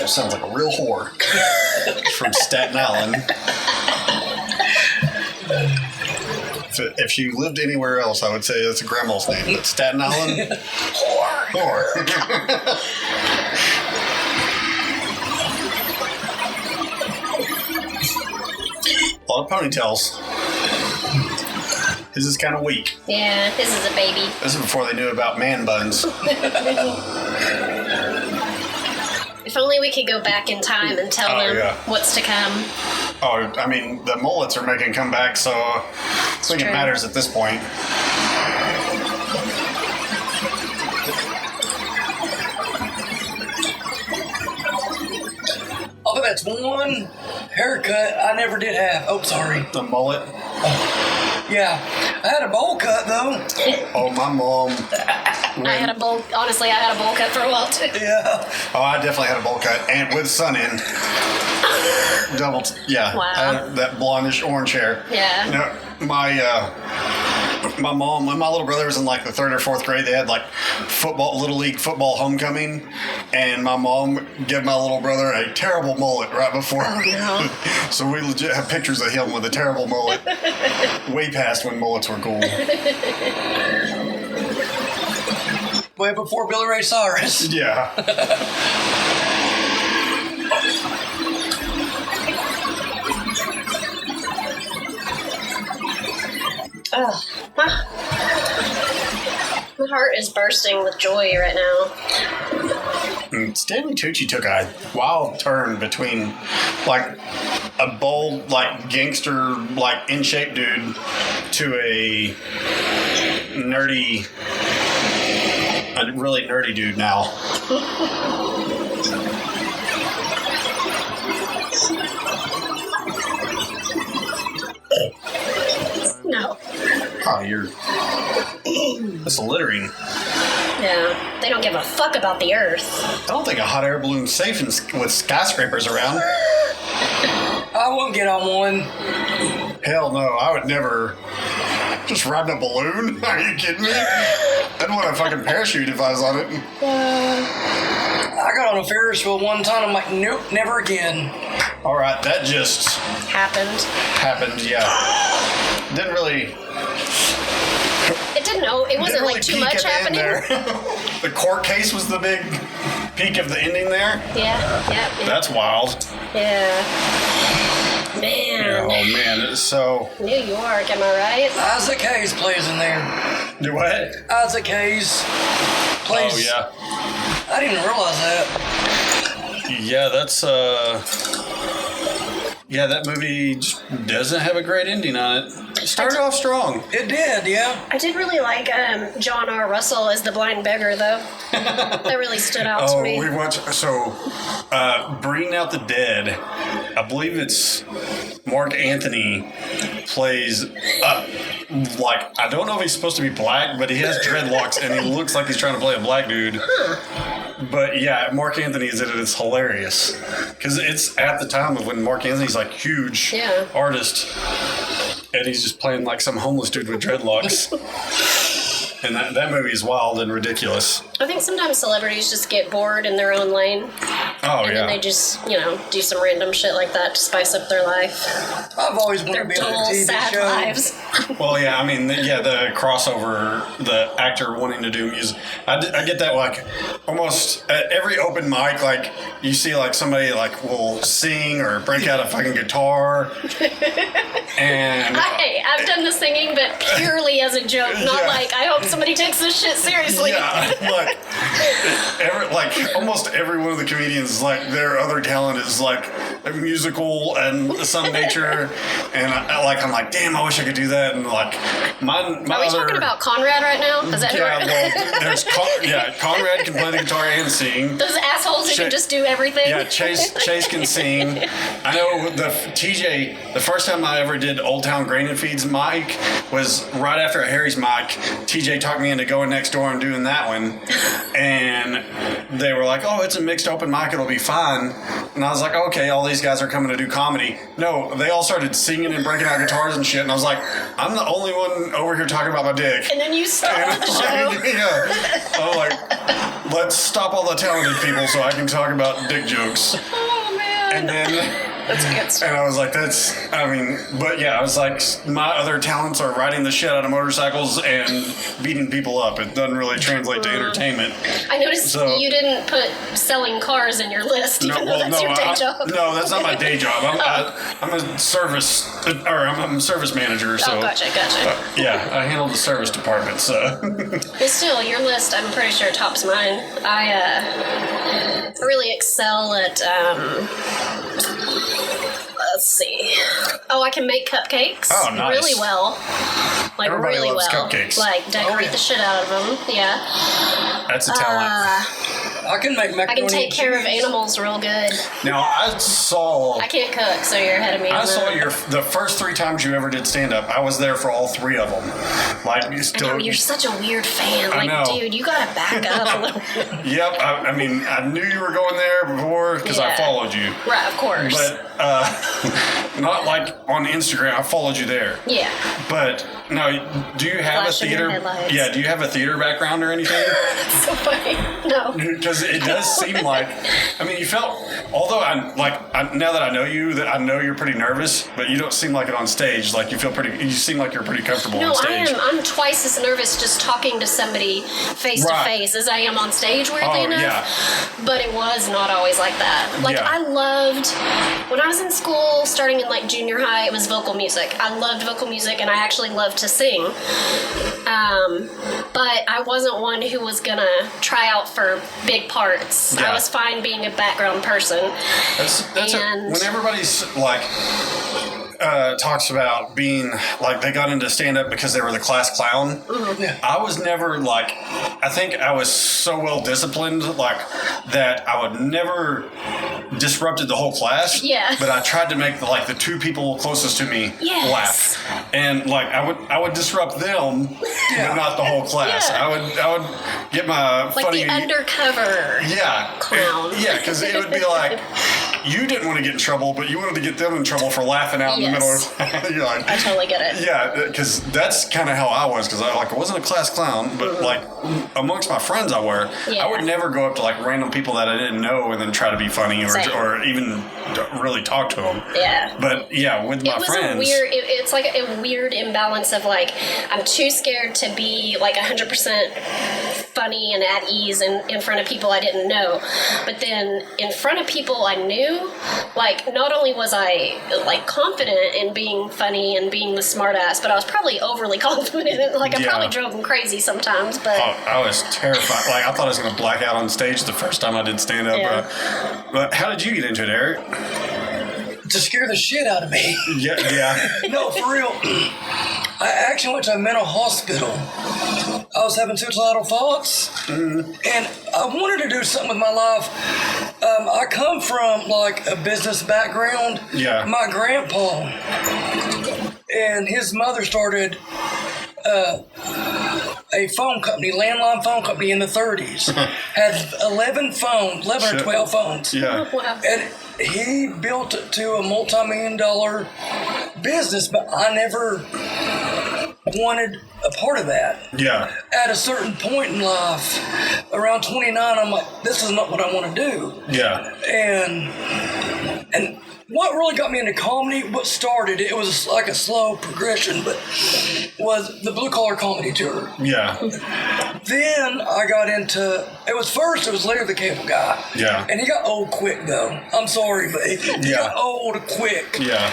sounds like a real whore. From Staten Island. If she lived anywhere else, I would say that's a grandma's name. But Staten Island, whore. A lot of ponytails. His is kind of weak. Yeah, his is a baby. This is before they knew about man buns. If only we could go back in time and tell them what's to come. Oh, I mean, the mullets are making comebacks, so I think it matters at this point. Oh, that's one haircut I never did have. Oh, sorry. The mullet. Yeah. I had a bowl cut, though. Oh, my mom. I had a bowl. Honestly, I had a bowl cut for a while too. Yeah. Oh, I definitely had a bowl cut and with sun in. Double. Yeah. Wow. I had that blondish orange hair. Yeah. You know, my mom and my little brother was in like the 3rd or 4th grade. They had like little league football homecoming, and my mom gave my little brother a terrible mullet right before. Oh, no. So we legit have pictures of him with a terrible mullet, way past when mullets were cool. Way before Billy Ray Cyrus. Yeah. Oh, my heart is bursting with joy right now. Stanley Tucci took a wild turn between like a bold, like gangster, like in shape dude to a really nerdy dude now. No. Oh, that's littering. Yeah, they don't give a fuck about the earth. I don't think a hot air balloon's safe with skyscrapers around. I won't get on one. Hell no, I would never just ride a balloon. Are you kidding me? I'd want a fucking parachute if I was on it. I got on a Ferris wheel one time. I'm like, nope, never again. All right, that just Happened. yeah. Didn't really. It didn't know. It wasn't Didn't like too really much peak at the end happening. there. The court case was the big peak of the ending there. Yeah. That's wild. Yeah. Man. Oh man, so New York, am I right? Isaac Hayes plays in there. do what? Isaac Hayes plays. Oh yeah. I didn't even realize that. Yeah, that's yeah, that movie just doesn't have a great ending on it. It started off strong. It did, yeah. I did really like John R. Russell as the blind beggar, though. That really stood out to me. We watched Bringing Out the Dead. I believe it's Mark Anthony plays like, I don't know if he's supposed to be black, but he has dreadlocks and he looks like he's trying to play a black dude. But yeah, Mark Anthony is in it. It's hilarious because it's at the time of when Mark Anthony's like huge artist, and he's just playing like some homeless dude with dreadlocks. And that movie is wild and ridiculous. I think sometimes celebrities just get bored in their own lane. Oh, and then they just, do some random shit like that to spice up their life. I've always wanted Their to be on a dull, TV sad show. lives. Well, yeah, I mean, the crossover, the actor wanting to do music. I get that, like, almost at every open mic, like, you see, like, somebody, like, will sing or break out a fucking guitar. And I've done the singing, but purely as a joke, not like, I hope somebody takes this shit seriously. Yeah, almost every one of the comedians, like, their other talent is, like, musical and some nature. And, I'm like, damn, I wish I could do that. And, like, my Are we other... talking about Conrad right now? Is that Conrad can play the guitar and sing. Those assholes who can just do everything. Yeah, Chase can sing. I know the first time I ever did Old Town Grain and Feeds mic was right after Harry's mic. TJ talked me into going next door and doing that one. And they were like, oh, it's a mixed open mic, it'll be fine. And I was like, okay, all these guys are coming to do comedy. No, they all started singing and breaking out guitars and shit. And I was like, I'm the only one over here talking about my dick. And then you started the show. Yeah. I'm like, let's stop all the talented people so I can talk about dick jokes. Oh, man. And then... That's good stuff. And I was like, I was like, my other talents are riding the shit out of motorcycles and beating people up. It doesn't really translate to entertainment. I noticed you didn't put selling cars in your list, even though that's your day job. No, that's not my day job. I'm a service manager. So, gotcha. Yeah, I handle the service department. So, But still, your list, I'm pretty sure tops mine. I really excel at. Let's see. Oh, I can make cupcakes. Oh, nice. Really well. Like, Everybody really loves well. cupcakes. Like, decorate the shit out of them. Yeah. That's a talent. I can make macaroni. I can take and care of cheese. animals real good. Now, I can't cook, so you're ahead of me. I on saw that. the first 3 times you ever did stand up. I was there for all 3 of them. Like you I still. know, you're such a weird fan. I Like, know. dude, you gotta back up a little bit. Yep. I mean, I knew you were going there before because I Yeah. followed you. Right, of course. But not like on Instagram. I followed you there. Yeah. But no, do you have Flashing a theater? headlights. Yeah. Do you have a theater background or anything? So funny. No. Because it does seem like, I mean, you felt, although now that I know you, that I know you're pretty nervous, but you don't seem like it on stage. Like you seem like you're pretty comfortable No, on stage. I'm twice as nervous just talking to somebody face to face as I am on stage, weirdly enough. Yeah. But it was not always like that. Like, Yeah. I loved, when I was in school, starting in like junior high, it was vocal music. I loved vocal music, and I actually loved to sing. But I wasn't one who was gonna try out for big parts. Yeah. I was fine being a background person. When everybody's like talks about being like they got into stand up because they were the class clown. Yeah. I was never like, I think I was so well disciplined like that I would never disrupted the whole class. Yeah. But I tried to make the 2 people closest to me Yes. laugh, and like I would disrupt them, but not the whole class. Yeah. I would get my Like funny the undercover clown. Yeah, because it would be like you didn't want to get in trouble, but you wanted to get them in trouble for laughing out in the middle of class. You're like, I totally get it. yeah, because that's kind of how I was. Because I wasn't a class clown, but like amongst my friends, I were. Yeah. I would never go up to like random people that I didn't know and then try to be funny Same. or even really talk to them. Yeah. But yeah, with my It was friends, a weird. It's like a weird imbalance of like I'm too scared to be like 100% funny and at ease in front of people I didn't know, but then in front of people I knew, like not only was I like confident in being funny and being the smart ass, but I was probably overly confident. Like I probably drove them crazy sometimes. But I was terrified. Like I thought I was going to black out on stage the first time I did stand up. Yeah. But how did you get into it, Eric? To scare the shit out of me. Yeah. No, for real. I actually went to a mental hospital. I was having suicidal thoughts, and I wanted to do something with my life. I come from like a business background. Yeah. My grandpa and his mother started a phone company, landline phone company in the 30s. Had 11 or 12 phones. Yeah. wow. And he built it to a multi-million-dollar business, but I never wanted a part of that. Yeah. At a certain point in life, around 29, I'm like, this is not what I want to do. Yeah. And what really got me into comedy, what started, it was like a slow progression, but was the Blue Collar Comedy Tour. Yeah. Then I got into, it was Larry the Cable Guy. Yeah. And he got old quick though. I'm sorry, but he got old quick. Yeah.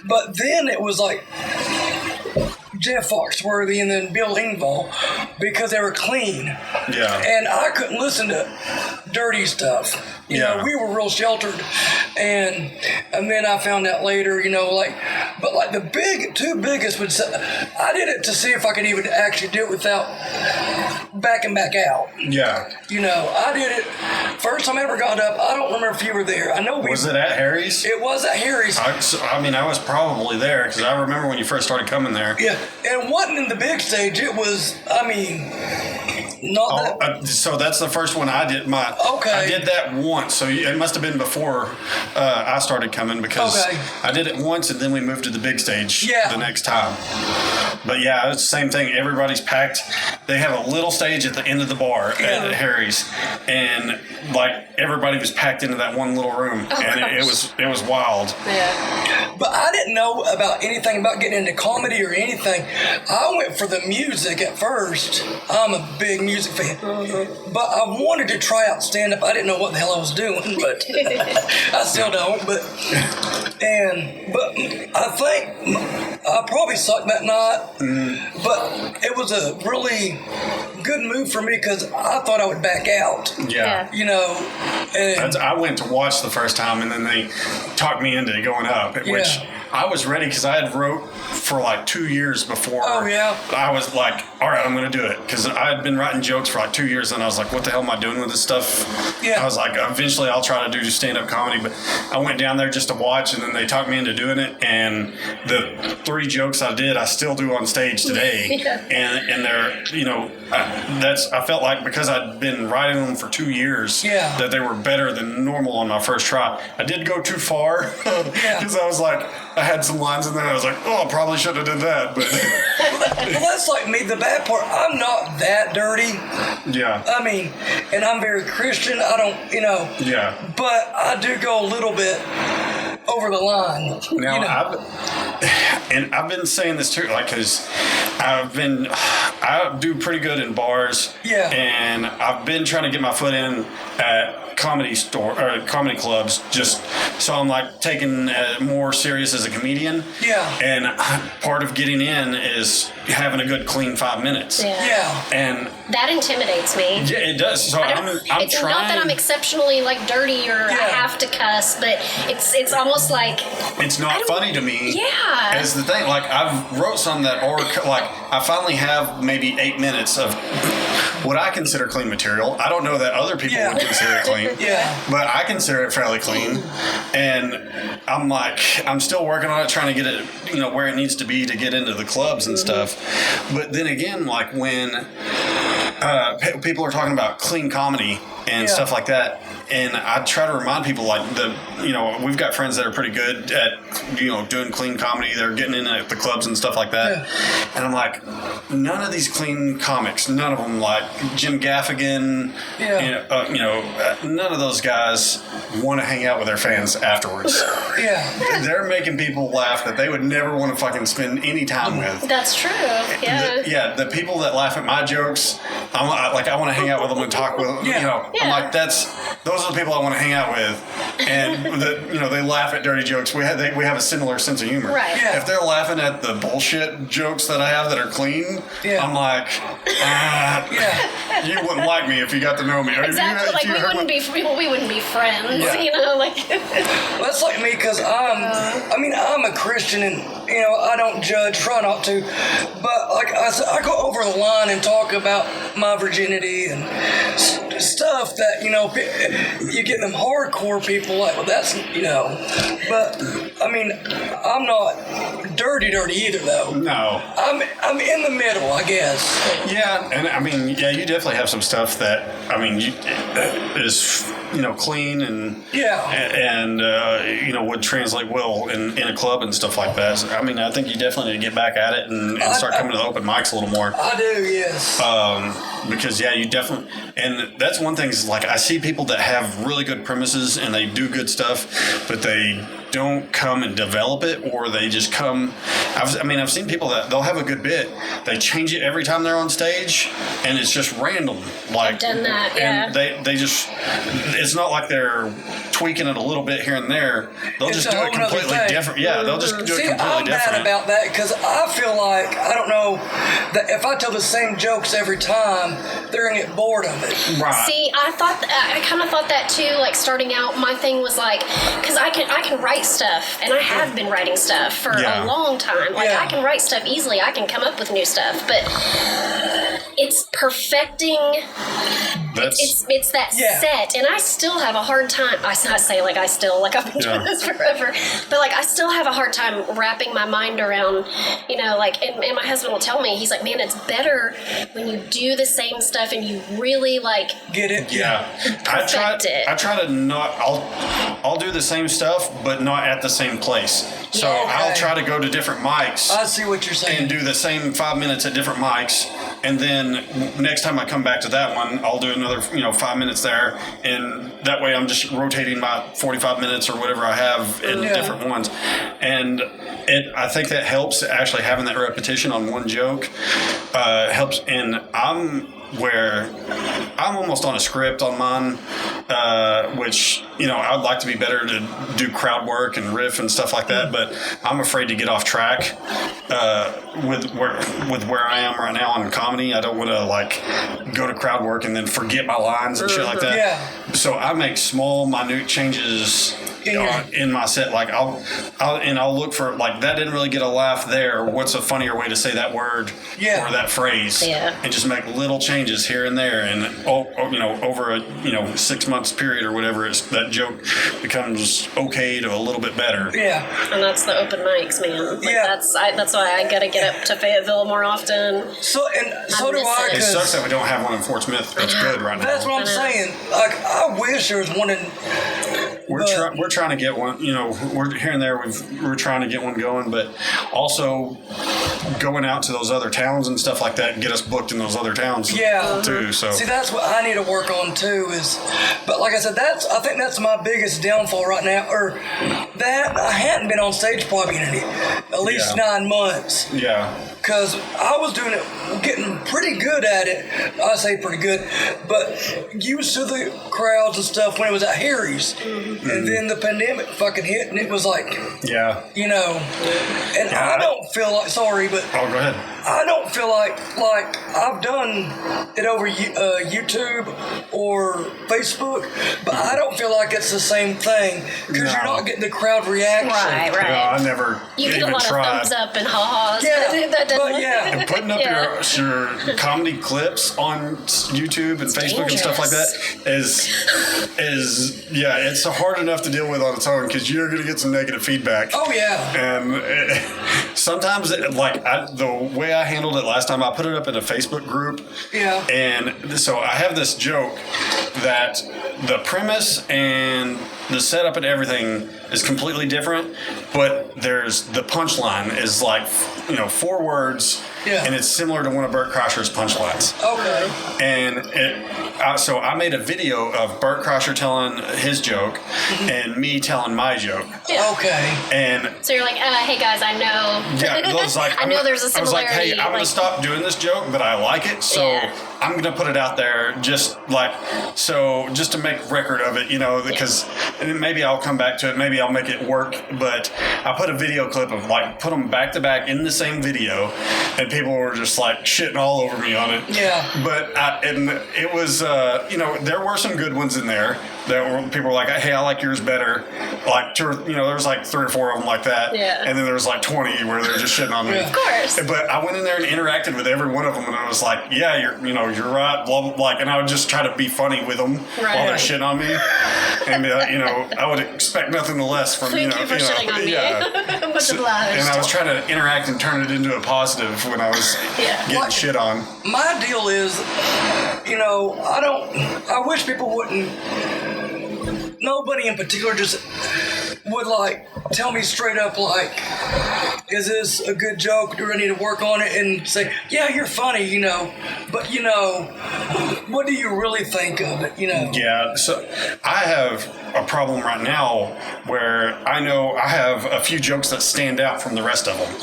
But then it was like Jeff Foxworthy and then Bill Engvall because they were clean. Yeah. And I couldn't listen to dirty stuff. You know, we were real sheltered. And then I found out later, but like the two biggest would say, I did it to see if I could even actually do it without backing back out. Yeah. I did it. First time I ever got up, I don't remember if you were there. I know Was it at Harry's? It was at Harry's. I was probably there because I remember when you first started coming there. Yeah, and it wasn't in the big stage. It was, not that. So that's the first one I did. I did that once. So it must have been before I started coming because I did it once and then we moved to the big stage the next time. But yeah, it's the same thing. Everybody's packed. They have a little stage at the end of the bar at Harry's, and like everybody was packed into that one little room, and it was wild. Yeah. But I didn't know about anything about getting into comedy or anything. I went for the music at first. I'm a big music fan, but I wanted to try out stand up. I didn't know what the hell I was doing, but I still don't. But I think I probably sucked that night, but it was a really good move for me because I thought I would back out. Yeah. And I went to watch the first time, and then they talked me into going up, which I was ready because I had wrote for like 2 years before. Oh, yeah. I was like, all right, I'm going to do it. Because I had been writing jokes for like 2 years, and I was like, what the hell am I doing with this stuff? Yeah. I was like, eventually I'll try to do stand-up comedy. But I went down there just to watch, and then they talked me into doing it. And the 3 jokes I did, I still do on stage today. Yeah. And they're, you know, I felt like because I'd been writing them for 2 years, Yeah. that they were better than normal on my first try. I did go too far because I was like, I had some lines in there. I was like, oh, I probably should have did that, but Well, that's like me. The bad part, I'm not that dirty. yeah, I mean, and I'm very Christian. I don't, you know, yeah. but I do go a little bit over the line. Now you know. I've been saying this too, like, because I do pretty good in bars, Yeah. and I've been trying to get my foot in at comedy clubs, just so I'm like taken more serious as a comedian. Yeah. And part of getting in is having a good clean 5 minutes. Yeah. And That intimidates me. yeah, it does. So I'm It's trying. not that I'm exceptionally like dirty or I Yeah. have to cuss, but it's almost like It's not funny to me. Yeah. Is the thing. Like, I've wrote some that are like, I finally have maybe 8 minutes of what I consider clean material. I don't know that other people Yeah. would consider it clean. Yeah. But I consider it fairly clean. And I'm like, I'm still working on it, trying to get it, you know, where it needs to be to get into the clubs and stuff. But then again, like when people are talking about clean comedy and Yeah. stuff like that, and I try to remind people, like, we've got friends that are pretty good at, you know, doing clean comedy. They're getting in at the clubs and stuff like that. Yeah. And I'm like, none of these clean comics, none of them, like Jim Gaffigan, Yeah. none of those guys want to hang out with their fans afterwards. Yeah. They're making people laugh that they would never want to fucking spend any time with. that's true. Yeah. The people that laugh at my jokes, I want to hang out with them and talk with them. Yeah. You know, Yeah. I'm like, those are the people I want to hang out with, and they laugh at dirty jokes. We have a similar sense of humor. Right. Yeah. If they're laughing at the bullshit jokes that I have that are clean, Yeah. I'm like, Yeah. you wouldn't like me if you got to know me. Or if Exactly. if Like you we heard wouldn't be friends. Yeah. You know, like Well, that's like me because I'm a Christian and, you know, I don't judge, try not to. But, like I said, I go over the line and talk about my virginity and stuff that, you know, you get them hardcore people like, well, that's, you know. But, I mean, I'm not dirty either, though. No. I'm in the middle, I guess. Yeah, and I mean, yeah, you definitely have some stuff that, I mean, is, you know, clean and would translate well in a club and stuff like that. So, I mean, I think you definitely need to get back at it and start coming to the open mics a little more. I do, yes. Because yeah, you definitely, and that's one thing is, like, I see people that have really good premises and they do good stuff, but they don't come and develop it, or they just come. I've seen people that they'll have a good bit, they change it every time they're on stage, and it's just random. Like, I've done that, and yeah. they just, it's not like they're tweaking it a little bit here and there. They'll It's just a do it whole nother completely thing. different. Yeah, they'll just do it See, completely I'm different. mad about that because I feel like, I don't know, that if I tell the same jokes every time, they're going to get bored of it. Right. See, I kind of thought that too. Like starting out, my thing was like, because I can write stuff, and I have been writing stuff for Yeah. a long time. Like Yeah. I can write stuff easily. I can come up with new stuff, but it's perfecting. It's that Yeah. set, and I still have a hard time. I say like I've been doing this forever, but like I still have a hard time wrapping my mind around, you know, like, and my husband will tell me, he's like, man, it's better when you do the same stuff and you really like Get it? Yeah, perfect it. I try to not. I'll do the same stuff, but not at the same place. So Yeah. I'll try to go to different mics I see what you're saying. and do the same 5 minutes at different mics, and then next time I come back to that one, I'll do another 5 minutes there, and that way I'm just rotating my 45 minutes or whatever I have in different ones, and I think that helps. Actually, having that repetition on one joke helps, and I'm almost on a script on mine, which, I'd like to be better to do crowd work and riff and stuff like that, but I'm afraid to get off track with where I am right now in comedy. I don't want to go to crowd work and then forget my lines and shit like that. Yeah. So I make small, minute changes in my set. Like I'll look for like that didn't really get a laugh there. What's a funnier way to say that word or that phrase? And just make little changes here and there, and over a 6 months period or whatever, that joke becomes okay to a little bit better. And that's the open mics, man. Like that's why I gotta get up to Fayetteville more often. So do I. It sucks that we don't have one in Fort Smith that's good right now. That's what I'm saying. Like, I wish there was one in. We're trying to get one. We're here and there. We're trying to get one going, but also going out to those other towns and stuff like that and get us booked in those other towns. Too. So see, that's what I need to work on too. But like I said, I think that's my biggest downfall right now. Or that I hadn't been on stage probably in at least 9 months. Because I was doing it, getting pretty good at it. I say pretty good, but used to the crowds and stuff when it was at Harry's. And then the pandemic fucking hit, and it was like, and I don't feel like, sorry, but go ahead. I don't feel like I've done it over YouTube or Facebook, but I don't feel like it's the same thing because you're not getting the crowd reaction. Right. I never you even get a lot tried. of thumbs up and ha-has. And putting up your comedy clips on YouTube and Facebook and stuff like that is it's hard enough to deal with on its own because you're going to get some negative feedback. And sometimes the way I handled it last time, I put it up in a Facebook group. And so I have this joke that the premise and the setup and everything is completely different, but there's the punchline is like 4 words, and it's similar to one of Bert Kreischer's punchlines. And so I made a video of Bert Kreischer telling his joke and me telling my joke. And so you're like, hey guys, I know. I was like, I know there's a similarity. I was like, hey, I'm gonna stop doing this joke, but I like it, so I'm gonna put it out there just to make record of it, because maybe I'll come back to it, maybe I'll make it work. But I put a video clip of put them back to back in the same video, and people were just like shitting all over me on it. But it was there were some good ones in there that people were like, hey, I like yours better. There's like 3 or 4 of them like that. And then there's like 20 where they're just shitting on me. Of course. But I went in there and interacted with every one of them, and I was like, yeah, you're right, blah blah blah, and I would just try to be funny with them while they're shitting on me. And I would expect nothing less from Thank you for shitting on me. Much obliged. And I was trying to interact and turn it into a positive when I was getting shit on. My deal is, I wish people wouldn't. Nobody in particular just would tell me straight up is this a good joke? Do I need to work on it? And say, yeah, you're funny, but what do you really think of it? Yeah, so I have a problem right now where I know I have a few jokes that stand out from the rest of them.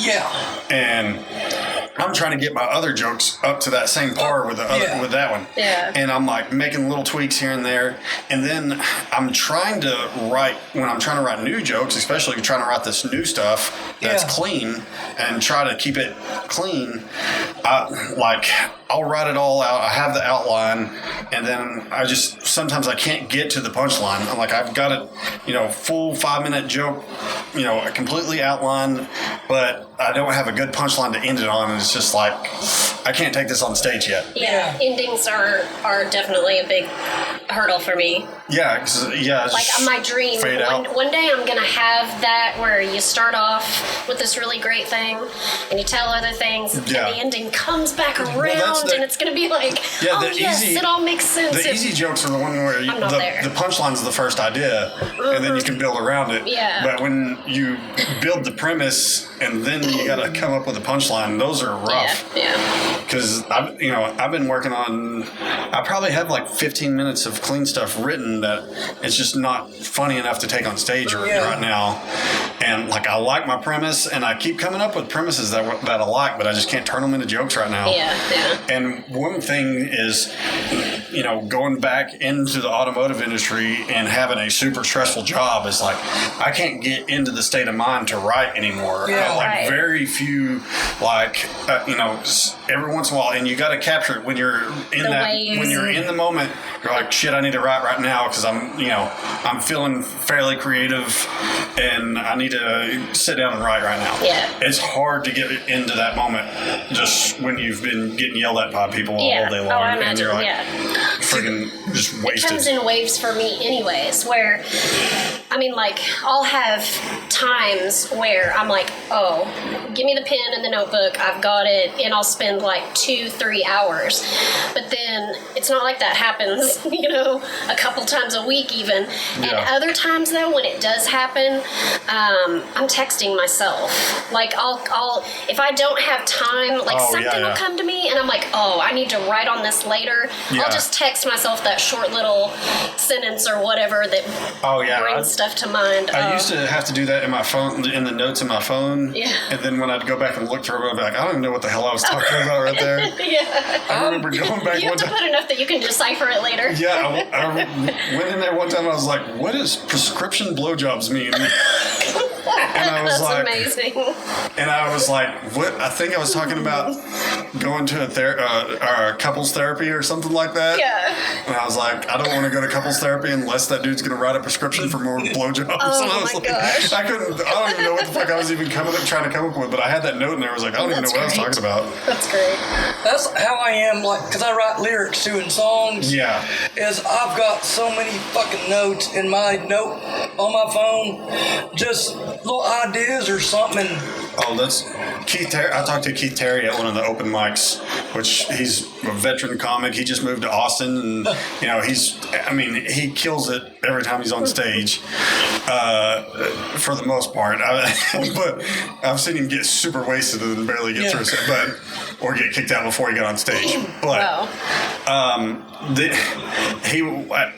And I'm trying to get my other jokes up to that same par with the other, with that one. And I'm making little tweaks here and there. And then I'm trying to write new jokes, especially trying to write this new stuff that's clean and try to keep it clean. I'll write it all out. I have the outline, and then sometimes I can't get to the punchline. I've got it, full 5-minute joke, completely outlined, but I don't have a good punchline to end it on, and it's just I can't take this on stage yet. Endings are definitely a big hurdle for me. My dream. One day I'm gonna have that where you start off with this really great thing, and you tell other things, and the ending comes back around, and it's gonna be it all makes sense. The easy jokes are the one where the punchline's the first idea, and then you can build around it. But when you build the premise and then you got to come up with a punchline, those are rough. Because I've been working on. I probably have 15 minutes of clean stuff written that it's just not funny enough to take on stage right now. And I like my premise, and I keep coming up with premises that I like, but I just can't turn them into jokes right now. And one thing is, going back into the automotive industry and having a super stressful job is I can't get into the state of mind to write anymore. Very few, every once in a while, and you got to capture it when you're in when you're in the moment. You're like, shit, I need to write right now. now because I'm feeling fairly creative, and I need to sit down and write right now. Yeah. It's hard to get into that moment just when you've been getting yelled at by people all day long, I and imagine. you're like Yeah. freaking just wasted. It comes in waves for me anyways, where, I mean, like, I'll have times where I'm like, oh, give me the pen and the notebook, I've got it, and I'll spend like 2-3 hours. But then it's not like that happens, a couple times a week even. And other times though, when it does happen, I'm texting myself. Like I'll if I don't have time, like something will come to me and I'm like, oh, I need to write on this later. I'll just text myself that short little sentence or whatever that brings stuff to mind. I used to have to do that in my phone, in the notes in my phone. Yeah. And then when I'd go back and look through it, I'd be like, I don't even know what the hell I was talking about right there. Yeah. I remember going back You have to put enough that you can decipher it later. Yeah, I went in there one time and I was like, what does prescription blowjobs mean? And I was That's amazing. And I was like, what? I think I was talking about going to a couples therapy or something like that. Yeah. And I was like, I don't want to go to couples therapy unless that dude's going to write a prescription for more blowjobs. Oh, and I was my like, gosh. I don't even know what the fuck I was even trying to come up with, but I had that note in there. I was like, I don't even know what I was talking about. That's great. That's how I am, like, because I write lyrics too in songs. Yeah. Is I've got so many fucking notes in my note on my phone, just little ideas or something. Oh, that's Keith Terry. I talked to Keith Terry at one of the open mics, which he's a veteran comic. He just moved to Austin, and he kills it every time he's on stage, for the most part. But I've seen him get super wasted and barely get through it, or get kicked out before he got on stage. But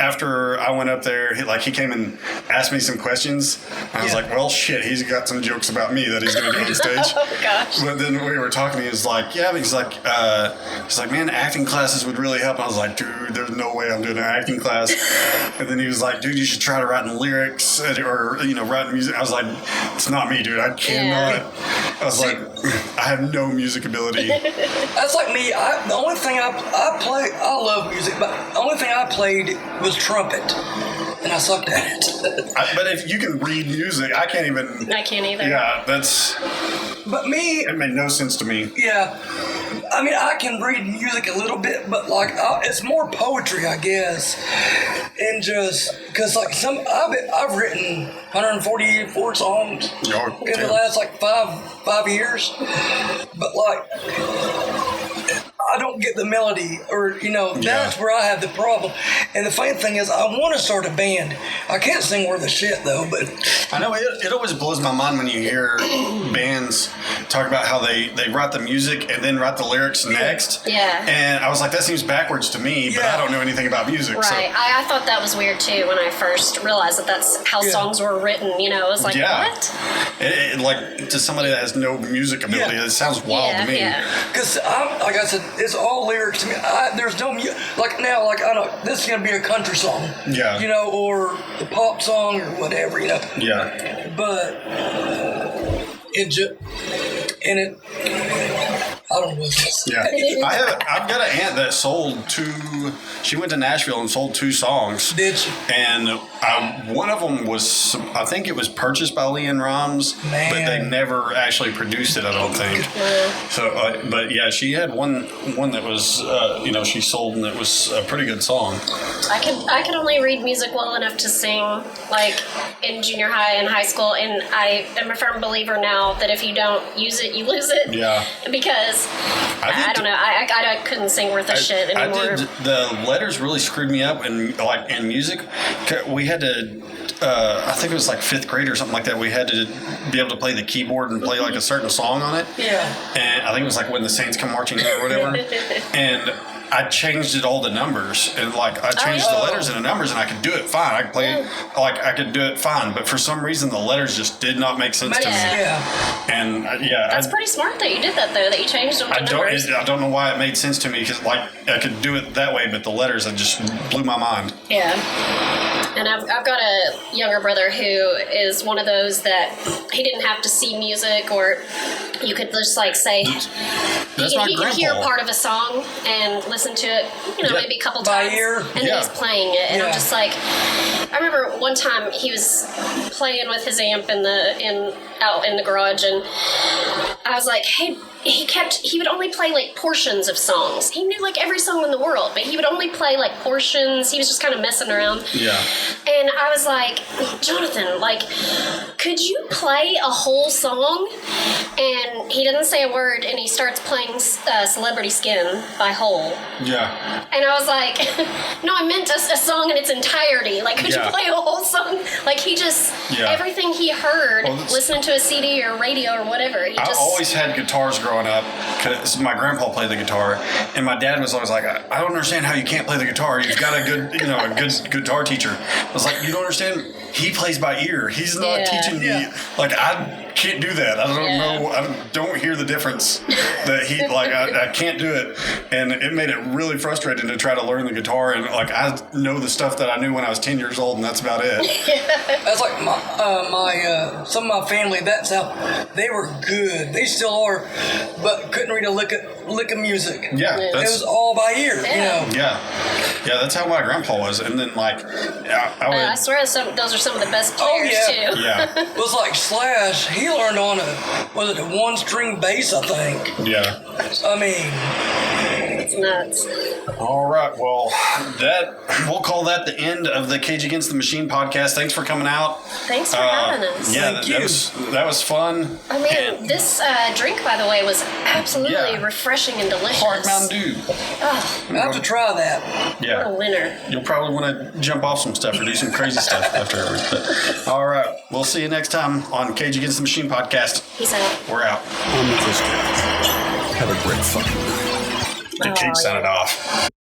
after I went up there, he came and asked me some questions. I was like, well, shit, he's got some jokes about me that he's going to do on stage. Oh gosh. But then we were talking, he was like, he's like, man, acting classes would really help. And I was like, dude, there's no way I'm doing an acting class. And then he was like, dude, you should try to write lyrics or write music. I was like, it's not me, dude. I cannot. I was like, I have no music ability. That's like me. The only thing I play, I love music, but the only thing I played was trumpet, and I sucked at it. But if you can read music, I can't even. I can't either. Yeah, that's. But me, it made no sense to me. Yeah, I mean, I can read music a little bit, but like it's more poetry, I guess, and just because like I've written 144 songs in the last like five years, but like I don't get the melody, or that's where I have the problem. And the funny thing is, I want to start a band. I can't sing worth a shit though, but I know it always blows my mind when you hear bands talk about how they write the music and then write the lyrics next. Yeah. And I was like, that seems backwards to me, but I don't know anything about music. Right. So. I thought that was weird too when I first realized that that's how songs were written. I was like, what? Like to somebody that has no music ability, it sounds wild to me. Yeah. Because like I said, it's all lyrics to me. There's no music. Like now, like I know this is gonna be a country song. Yeah. Or a pop song or whatever. Yeah. But I don't know what this is. Yeah. I've got an aunt that sold 2. She went to Nashville and sold 2 songs. Did she? And one of them was, I think it was purchased by Leanne Rhymes, but they never actually produced it, I don't think. So, but yeah, she had one that was, she sold, and it was a pretty good song. I could only read music well enough to sing, like in junior high and high school, and I am a firm believer now that if you don't use it, you lose it. Yeah. Because I don't know, I couldn't sing worth a shit anymore. The letters really screwed me up, and like in music, we had to. I think it was like 5th grade or something like that. We had to be able to play the keyboard and play like a certain song on it. Yeah. And I think it was like When the Saints Come Marching In or whatever. And I changed it all the numbers, and like I changed the letters and the numbers, and I could do it fine. I could play I could do it fine, but for some reason the letters just did not make sense to me. Yeah. And that's pretty smart that you did that though. That you changed them to numbers. I don't know why it made sense to me, because like I could do it that way, but the letters just blew my mind. Yeah. And I've got a younger brother who is one of those that he didn't have to see music, or you could just like say That's he could hear part of a song and listen listened to it, maybe a couple By times. ear? And then he's playing it, and I'm just like, I remember one time he was playing with his amp out in the garage, and I was like, hey, he would only play like portions of songs. He knew like every song in the world, but he would only play like portions. He was just kind of messing around. Yeah. And I was like, Jonathan, like, could you play a whole song? And he doesn't say a word, and he starts playing Celebrity Skin by Hole. Yeah. And I was like, no, I meant a song in its entirety. Like, could you play a whole song? Like, he just, everything he heard, listening to a CD or radio or whatever, I always had guitars growing up because my grandpa played the guitar, and my dad was always like, I don't understand how you can't play the guitar. You've got a good, a good guitar teacher. I was like, you don't understand? He plays by ear. He's not teaching me. Like, I can't do that. I don't know. I don't hear the difference that he, like, I can't do it. And it made it really frustrating to try to learn the guitar. And, like, I know the stuff that I knew when I was 10 years old, and that's about it. That's like some of my family, that's how they were good. They still are, but couldn't read a lick of music. Yeah. It was all by ear, Yeah, that's how my grandpa was. And then, like, I swear those are some of the best players, too. Yeah. It was like Slash, he learned on a one-string bass, I think. Yeah. I mean... It's nuts. All right. Well, we'll call that the end of the Cage Against the Machine podcast. Thanks for coming out. Thanks for having us. Yeah, that was fun. I mean, this drink, by the way, was absolutely refreshing and delicious. Hard Mountain Dew. Oh, I have to try that. Yeah. What a winner. You'll probably want to jump off some stuff or do some crazy stuff afterwards. But all right. We'll see you next time on Cage Against the Machine podcast. Peace out. We're out. I'm Nicolas Cage. Have a great fucking night. The Cage sounded off.